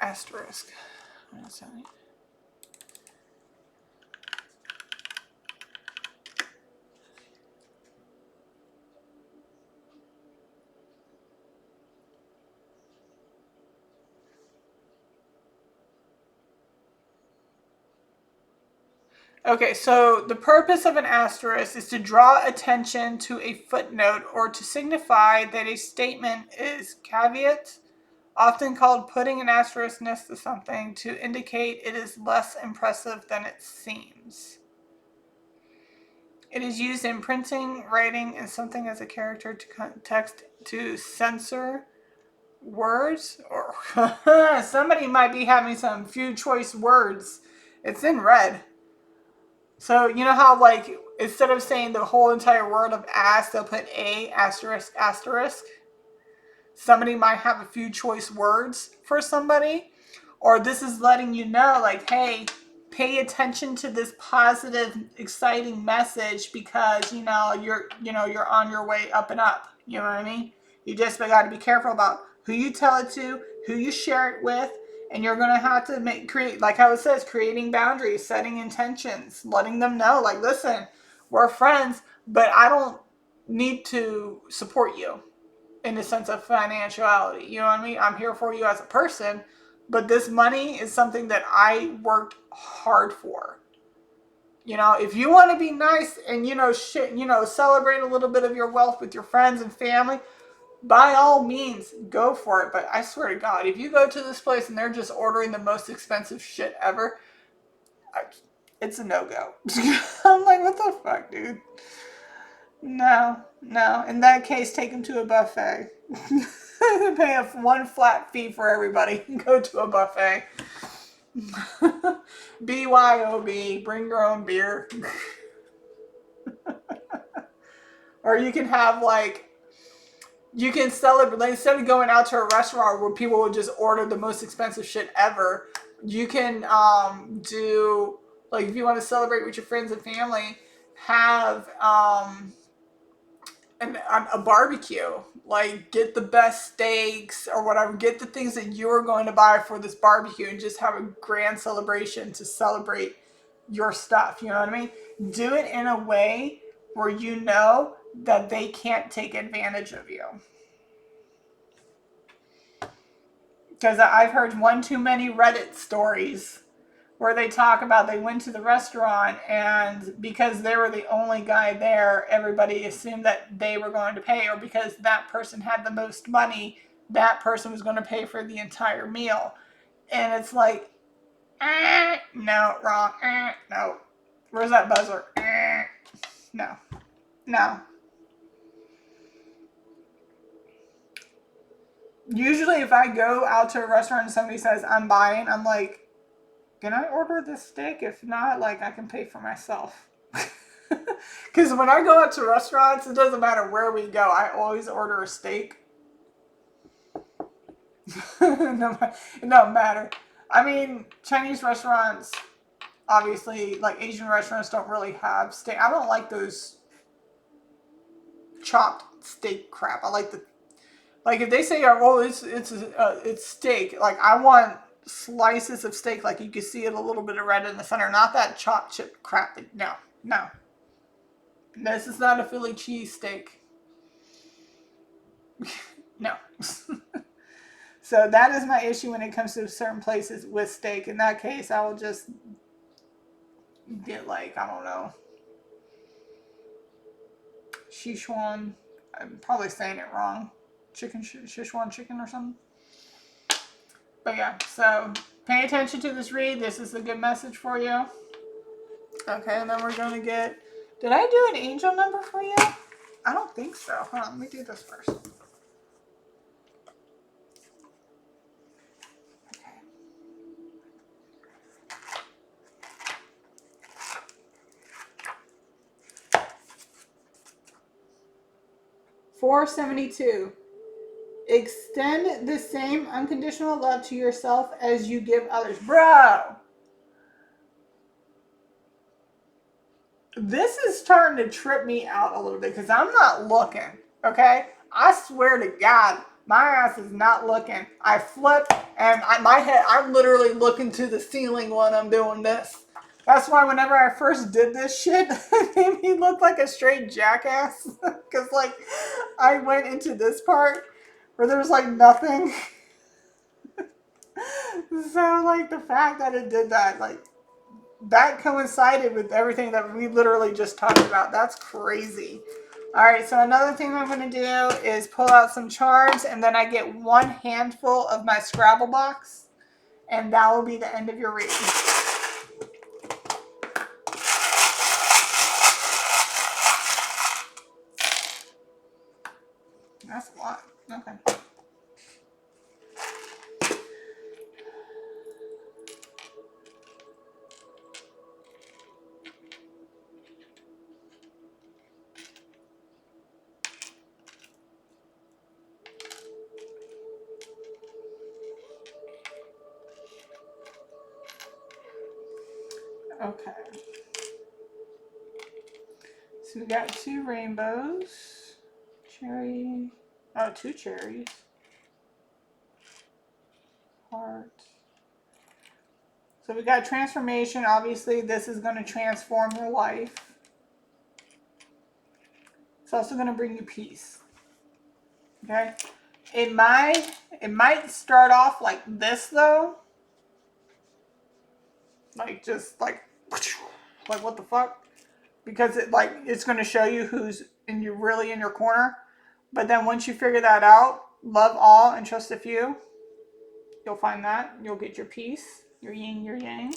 Asterisk. Okay, so the purpose of an asterisk is to draw attention to a footnote or to signify that a statement is caveat, often called putting an asterisk next to something to indicate it is less impressive than it seems. It is used in printing, writing, and something as a character to text to censor words. Or somebody might be having some few choice words. It's in red. So you know how like instead of saying the whole entire word of ass, they'll put a asterisk asterisk. Somebody might have a few choice words for somebody, or this is letting you know like, hey, pay attention to this positive, exciting message because you're on your way up and up. You know what I mean? You just got to be careful about who you tell it to, who you share it with, and you're gonna have to create, like how it says, creating boundaries, setting intentions, letting them know, like, listen, we're friends, but I don't need to support you in the sense of financiality. You know what I mean? I'm here for you as a person, but this money is something that I worked hard for. You know, if you want to be nice and celebrate a little bit of your wealth with your friends and family, by all means, go for it. But I swear to God, if you go to this place and they're just ordering the most expensive shit ever, it's a no-go. I'm like, what the fuck, dude? No, no. In that case, take them to a buffet. Pay one flat fee for everybody. Go to a buffet. BYOB. Bring your own beer. Or you can have like, you can celebrate, like, instead of going out to a restaurant where people will just order the most expensive shit ever, you can do, like, if you want to celebrate with your friends and family, have a barbecue. Like, get the best steaks or whatever. Get the things that you're going to buy for this barbecue and just have a grand celebration to celebrate your stuff. You know what I mean? Do it in a way where you know that they can't take advantage of you. Because I've heard one too many Reddit stories where they talk about they went to the restaurant and because they were the only guy there, everybody assumed that they were going to pay, or because that person had the most money, that person was going to pay for the entire meal. And it's like, no, wrong, no. Where's that buzzer? No, no. Usually if I go out to a restaurant and somebody says I'm buying, I'm like, can I order this steak? If not, like, I can pay for myself. Because when I go out to restaurants, it doesn't matter where we go. I always order a steak. It don't matter. I mean, Chinese restaurants, obviously, like Asian restaurants don't really have steak. I don't like those chopped steak crap. I like if they say, oh, it's steak. Like, I want slices of steak, like you can see it a little bit of red in the center, not that chopped chip crap. No, no. This is not a Philly cheese steak. No. So that is my issue when it comes to certain places with steak. In that case, I will just get, like, I don't know, Sichuan. I'm probably saying it wrong. Sichuan chicken or something. But yeah, so pay attention to this read. This is a good message for you. Okay, and then we're going to get... Did I do an angel number for you? I don't think so. Hold on, let me do this first. Okay. 472. Extend the same unconditional love to yourself as you give others. Bro! This is starting to trip me out a little bit because I'm not looking, okay? I swear to God, my ass is not looking. I flip and my head, I'm literally looking to the ceiling when I'm doing this. That's why whenever I first did this shit, it made me look like a straight jackass. Because, like, I went into this part where there was, like, nothing. So, like, the fact that it did that, like, that coincided with everything that we literally just talked about. That's crazy. All right, so another thing I'm going to do is pull out some charms, and then I get one handful of my Scrabble box, and that will be the end of your reading. That's a lot. Okay. Okay. So we got 2 rainbows. Cherry. Oh, 2 cherries. Heart. So we got transformation. Obviously, this is going to transform your life. It's also going to bring you peace. Okay? It might start off like this though. Like just like what the fuck? Because it's going to show you who's really in your corner. But then once you figure that out, love all and trust a few. You'll find that. You'll get your peace, your yin, your yang.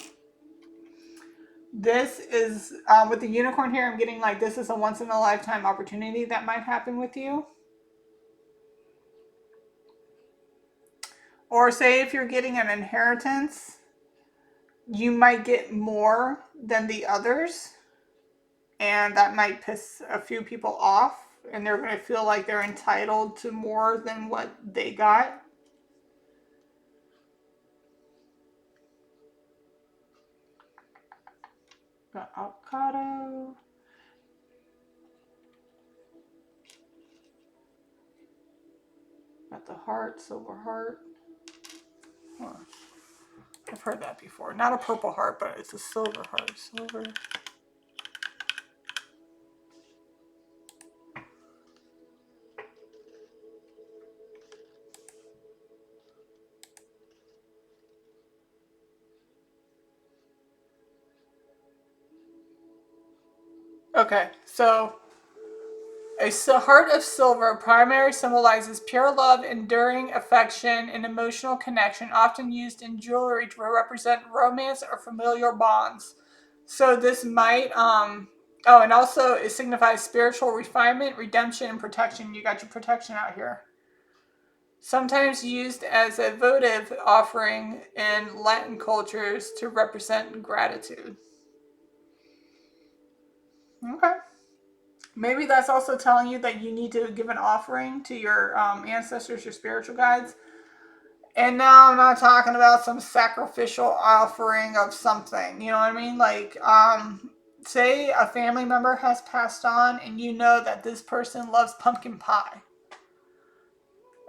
This is, with the unicorn here, I'm getting like this is a once in a lifetime opportunity that might happen with you. Or say if you're getting an inheritance, you might get more than the others. And that might piss a few people off. And they're going to feel like they're entitled to more than what they got. Got avocado. Got the heart, silver heart. Huh. I've heard that before. Not a purple heart, but it's a silver heart. Silver. Okay, so a heart of silver primary symbolizes pure love, enduring affection, and emotional connection, often used in jewelry to represent romance or familial bonds. So this might, and also it signifies spiritual refinement, redemption, and protection. You got your protection out here. Sometimes used as a votive offering in Latin cultures to represent gratitude. Okay. Maybe that's also telling you that you need to give an offering to your ancestors, your spiritual guides. And now I'm not talking about some sacrificial offering of something. You know what I mean? Like, say a family member has passed on and you know that this person loves pumpkin pie.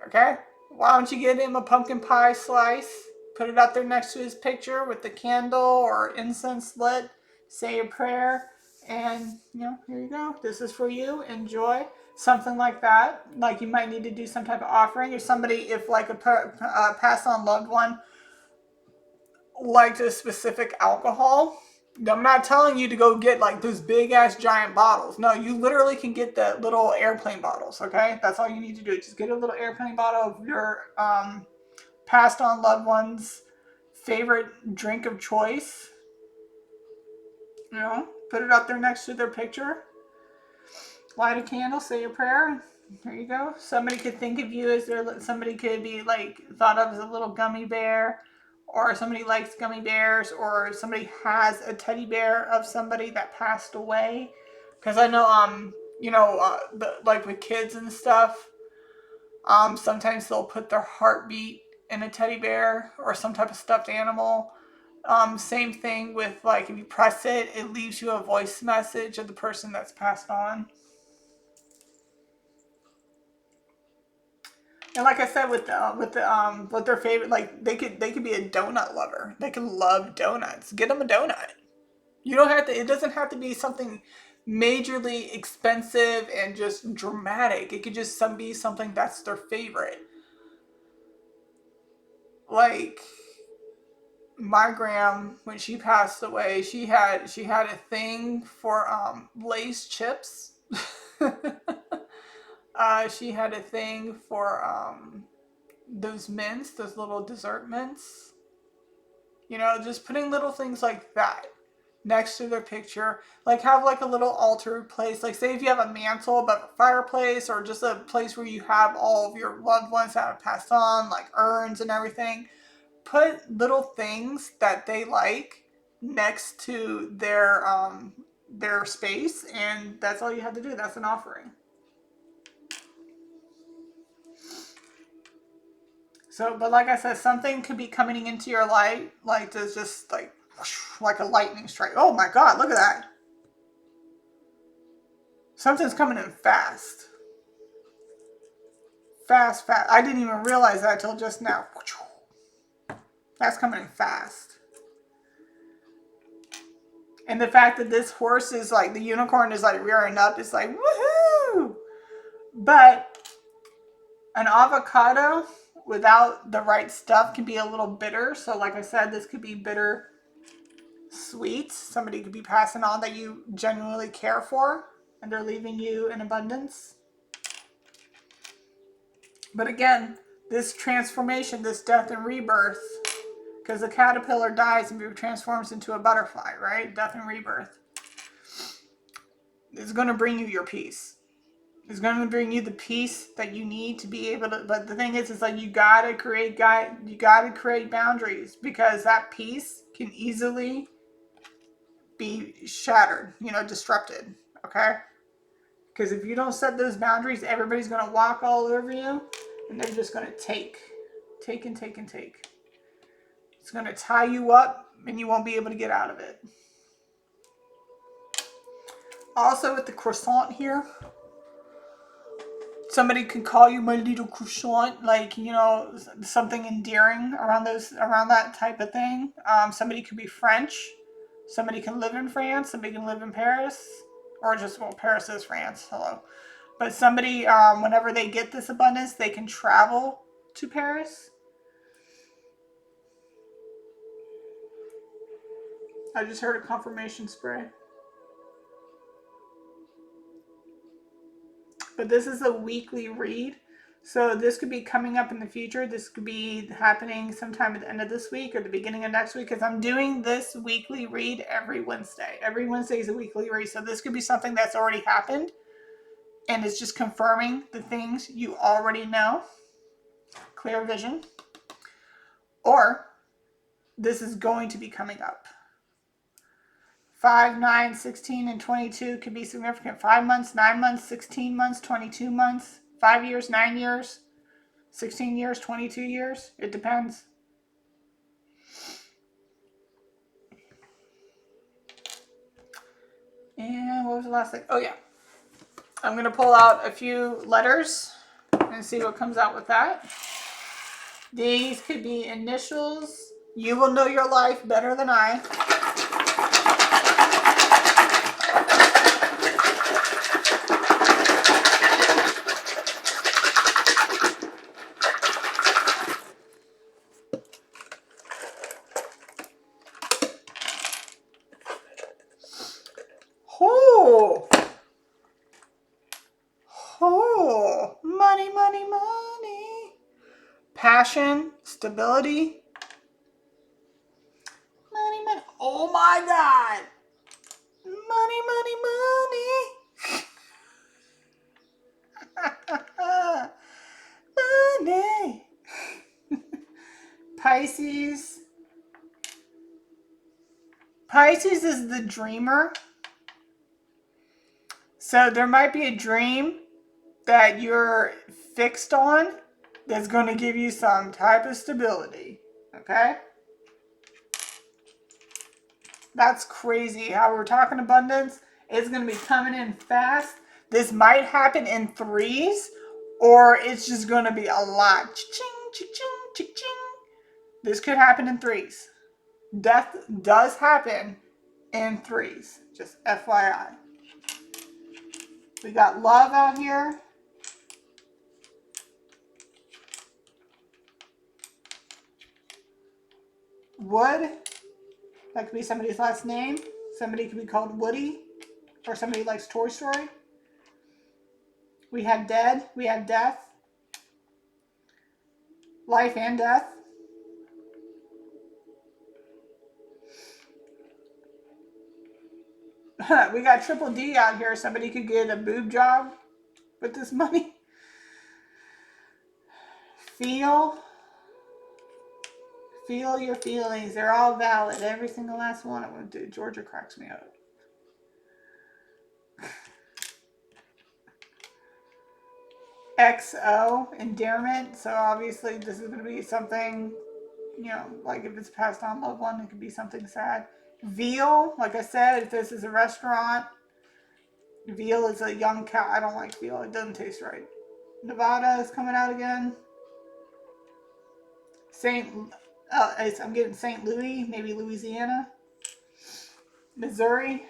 Okay? Why don't you get him a pumpkin pie slice? Put it up there next to his picture with the candle or incense lit. Say a prayer. And, here you go. This is for you. Enjoy. Something like that. Like you might need to do some type of offering. If somebody, if like a passed on loved one liked a specific alcohol, I'm not telling you to go get like those big ass giant bottles. No, you literally can get the little airplane bottles, okay? That's all you need to do. Just get a little airplane bottle of your passed on loved one's favorite drink of choice. Put it up there next to their picture. Light a candle, say a prayer. There you go. Somebody could think of you as somebody could be like thought of as a little gummy bear, or somebody likes gummy bears, or somebody has a teddy bear of somebody that passed away. Because I know, like with kids and stuff, sometimes they'll put their heartbeat in a teddy bear or some type of stuffed animal. Same thing with like if you press it, it leaves you a voice message of the person that's passed on. And like I said, with their favorite, like they could be a donut lover. They can love donuts. Get them a donut. You don't have to. It doesn't have to be something majorly expensive and just dramatic. It could just be something that's their favorite. Like my gram, when she passed away, she had a thing for Lay's chips. She had a thing for those mints, those little dessert mints. You know, just putting little things like that next to their picture. Like have like a little altar place. Like say if you have a mantle above a fireplace, or just a place where you have all of your loved ones that have passed on, like urns and everything. Put little things that they like next to their space, and that's all you have to do. That's an offering. So, but like I said, something could be coming into your life, like there's just like a lightning strike. Oh my God, look at that. Something's coming in fast. Fast, fast. I didn't even realize that till just now. That's coming in fast. And the fact that this horse is like, the unicorn is like rearing up, it's like, woohoo! But an avocado without the right stuff can be a little bitter. So like I said, this could be bitter sweet. Somebody could be passing on that you genuinely care for, and they're leaving you in abundance. But again, this transformation, this death and rebirth, because the caterpillar dies and transforms into a butterfly, right? Death and rebirth. It's going to bring you your peace. It's going to bring you the peace that you need to be able to. But the thing is like you gotta create boundaries, because that peace can easily be shattered, disrupted. Okay? Because if you don't set those boundaries, everybody's going to walk all over you, and they're just going to take and take and take. It's going to tie you up, and you won't be able to get out of it. Also with the croissant here, somebody could call you my little croissant, like, something endearing around that type of thing. Somebody could be French. Somebody can live in France. Somebody can live in Paris. Or just, well, Paris is France. Hello. But somebody, whenever they get this abundance, they can travel to Paris. I just heard a confirmation spray. But this is a weekly read. So this could be coming up in the future. This could be happening sometime at the end of this week or the beginning of next week, because I'm doing this weekly read every Wednesday. Every Wednesday is a weekly read. So this could be something that's already happened, and it's just confirming the things you already know. Clear vision. Or this is going to be coming up. 5, 9, 16, and 22 could be significant. 5 months, 9 months, 16 months, 22 months, 5 years, 9 years, 16 years, 22 years. It depends. And what was the last thing? Oh, yeah. I'm going to pull out a few letters and see what comes out with that. These could be initials. You will know your life better than I. Money, money, money. Passion, stability. Money, money. Oh my God. Money, money, money. Money. Pisces. Pisces is the dreamer. So there might be a dream that you're fixed on that's going to give you some type of stability. Okay? That's crazy how we're talking abundance. It's going to be coming in fast. This might happen in threes, or it's just going to be a lot. Cha-ching, cha-ching, cha-ching. This could happen in threes. Death does happen in threes. Just FYI. We got love out here. Wood. That could be somebody's last name. Somebody could be called Woody. Or somebody likes Toy Story. We have dead. We have death. Life and death. We got triple D out here. Somebody could get a boob job with this money. Feel your feelings. They're all valid. Every single last one of them. Dude, Georgia cracks me up. XO, endearment. So obviously this is going to be something, you know, like if it's passed on loved one, it could be something sad. Veal, like I said, if this is a restaurant, veal is a young cow. I don't like veal. It doesn't taste right. Nevada is coming out again. I'm getting St. Louis, maybe Louisiana. Missouri.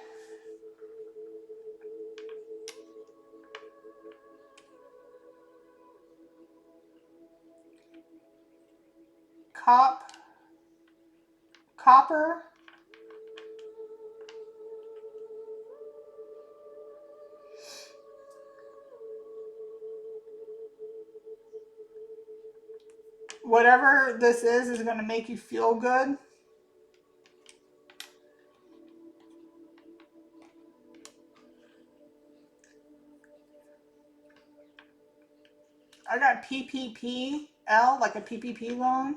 Copper. Whatever this is going to make you feel good. I got PPPL, like a PPP loan.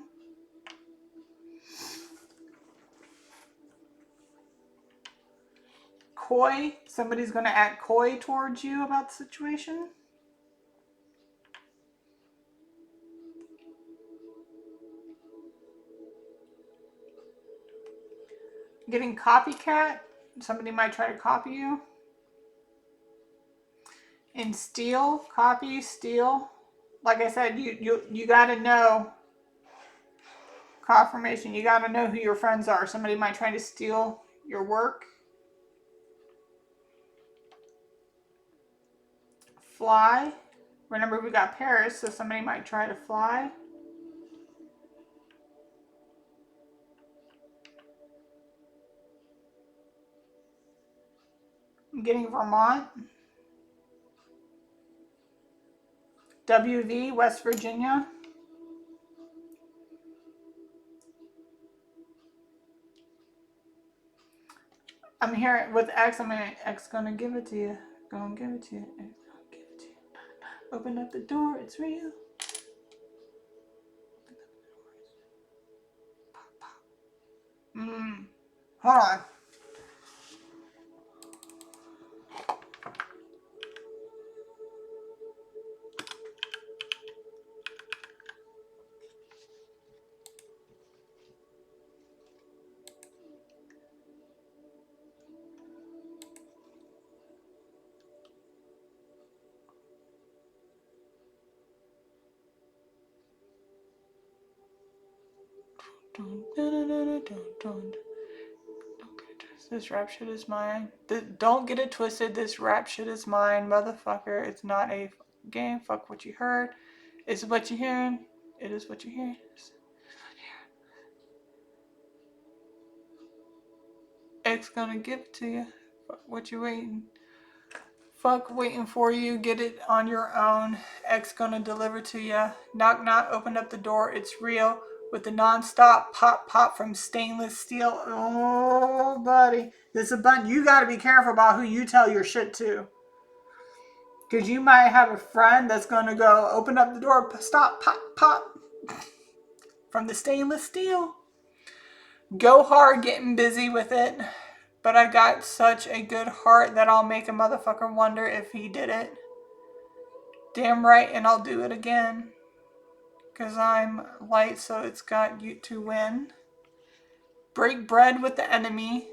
Coy, somebody's going to act coy towards you about the situation. Getting copycat, somebody might try to copy you. And steal, copy, steal. Like I said, you got to know. Confirmation, you got to know who your friends are. Somebody might try to steal your work. Fly. Remember, we got Paris, so somebody might try to fly. I'm getting Vermont. WV, West Virginia. I'm here with X. X gonna give it to you. Gonna give it to you. X gonna give it to you. Open up the door. It's real. Hold on. This rap shit is mine. Don't get it twisted. This rap shit is mine, motherfucker. It's not a game. Fuck what you heard. It's what you're hearing. It is what you're hearing. X gonna give it to you. Fuck what you waiting. Fuck waiting for you. Get it on your own. X gonna deliver to you. Knock knock. Open up the door. It's real. With the non-stop pop pop from stainless steel. Oh, buddy. This is a bunch. You got to be careful about who you tell your shit to. Because you might have a friend that's going to go open up the door, stop, pop, pop. From the stainless steel. Go hard getting busy with it. But I got such a good heart that I'll make a motherfucker wonder if he did it. Damn right, and I'll do it again. Because I'm light, so it's got you to win. Break bread with the enemy.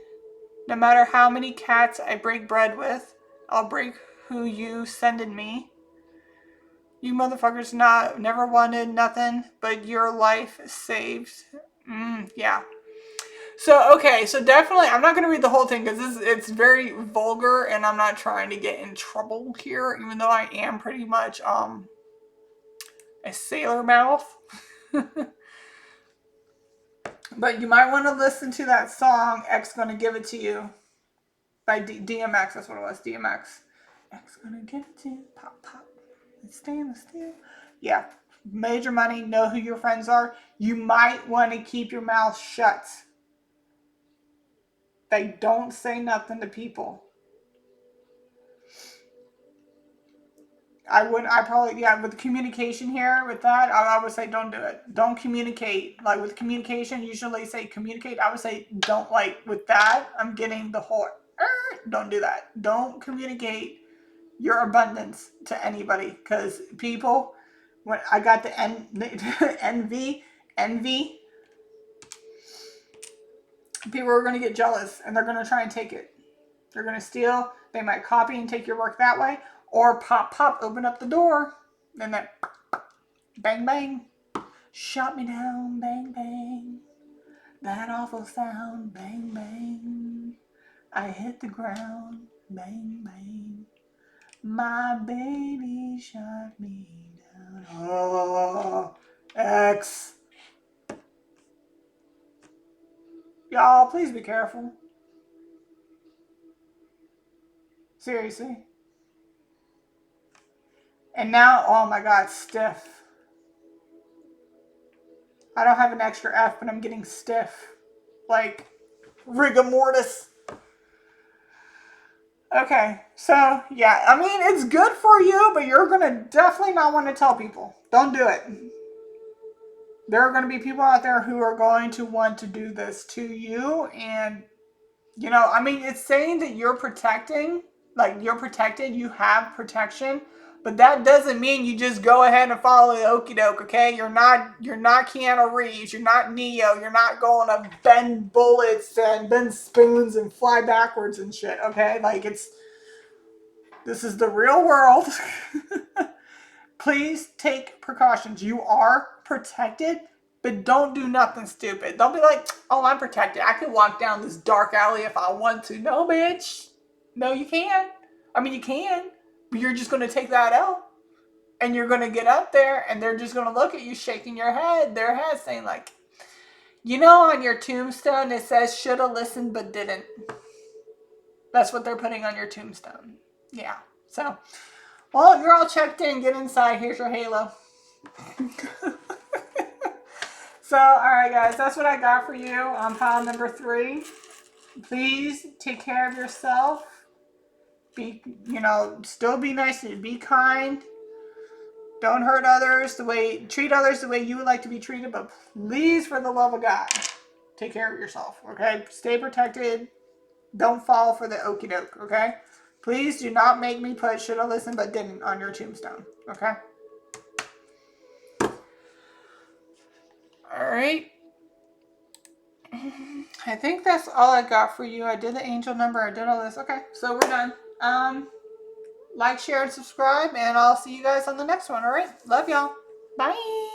No matter how many cats I break bread with, I'll break who you sending me. You motherfuckers never wanted nothing but your life saved. Yeah. So, okay, so definitely, I'm not going to read the whole thing because it's very vulgar and I'm not trying to get in trouble here, even though I am pretty much a sailor mouth. But you might want to listen to that song, X Gonna Give It To You, by DMX. That's what it was, DMX. X Gonna Give It To You, pop, pop, and stainless steel. Yeah, major money, know who your friends are. You might want to keep your mouth shut. They don't say nothing to people. I probably, yeah, with communication here, with that, I would say don't do it. Don't communicate. Like with communication, usually say communicate. I would say don't, like with that, I'm getting the whole, don't do that. Don't communicate your abundance to anybody. Because people, when I got the envy, people are going to get jealous and they're going to try and take it. They're going to steal. They might copy and take your work that way. Or pop, pop, open up the door. And then bang, bang. Shot me down, bang, bang. That awful sound, bang, bang. I hit the ground, bang, bang. My baby shot me down. Oh, X. Y'all, please be careful. Seriously. And now, oh my God, stiff. I don't have an extra F, but I'm getting stiff. Like, rigor mortis. Okay, so, yeah. I mean, it's good for you, but you're going to definitely not want to tell people. Don't do it. There are going to be people out there who are going to want to do this to you. And, you know, I mean, it's saying that you're protecting. Like, you're protected. You have protection. But that doesn't mean you just go ahead and follow the okie doke, okay? You're not Keanu Reeves. You're not Neo. You're not going to bend bullets and bend spoons and fly backwards and shit, okay? Like, this is the real world. Please take precautions. You are protected, but don't do nothing stupid. Don't be like, oh, I'm protected. I can walk down this dark alley if I want to. No, bitch. No, you can't. I mean, you can. But you're just going to take that L. And you're going to get up there and they're just going to look at you shaking your head, their head saying like, you know, on your tombstone it says shoulda listened but didn't. That's what they're putting on your tombstone. Yeah. So, well, you're all checked in. Get inside. Here's your halo. So, all right, guys. That's what I got for you on pile number 3. Please take care of yourself. Be, you know, still be nice and be kind. Don't hurt others treat others the way you would like to be treated, but please, for the love of God, take care of yourself, okay? Stay protected. Don't fall for the okie doke, okay? Please do not make me put shoulda listened but didn't on your tombstone, okay? All right. I think that's all I got for you. I did the angel number. I did all this. Okay, so we're done. Like, share, and subscribe, and I'll see you guys on the next one, all right? Love y'all. Bye.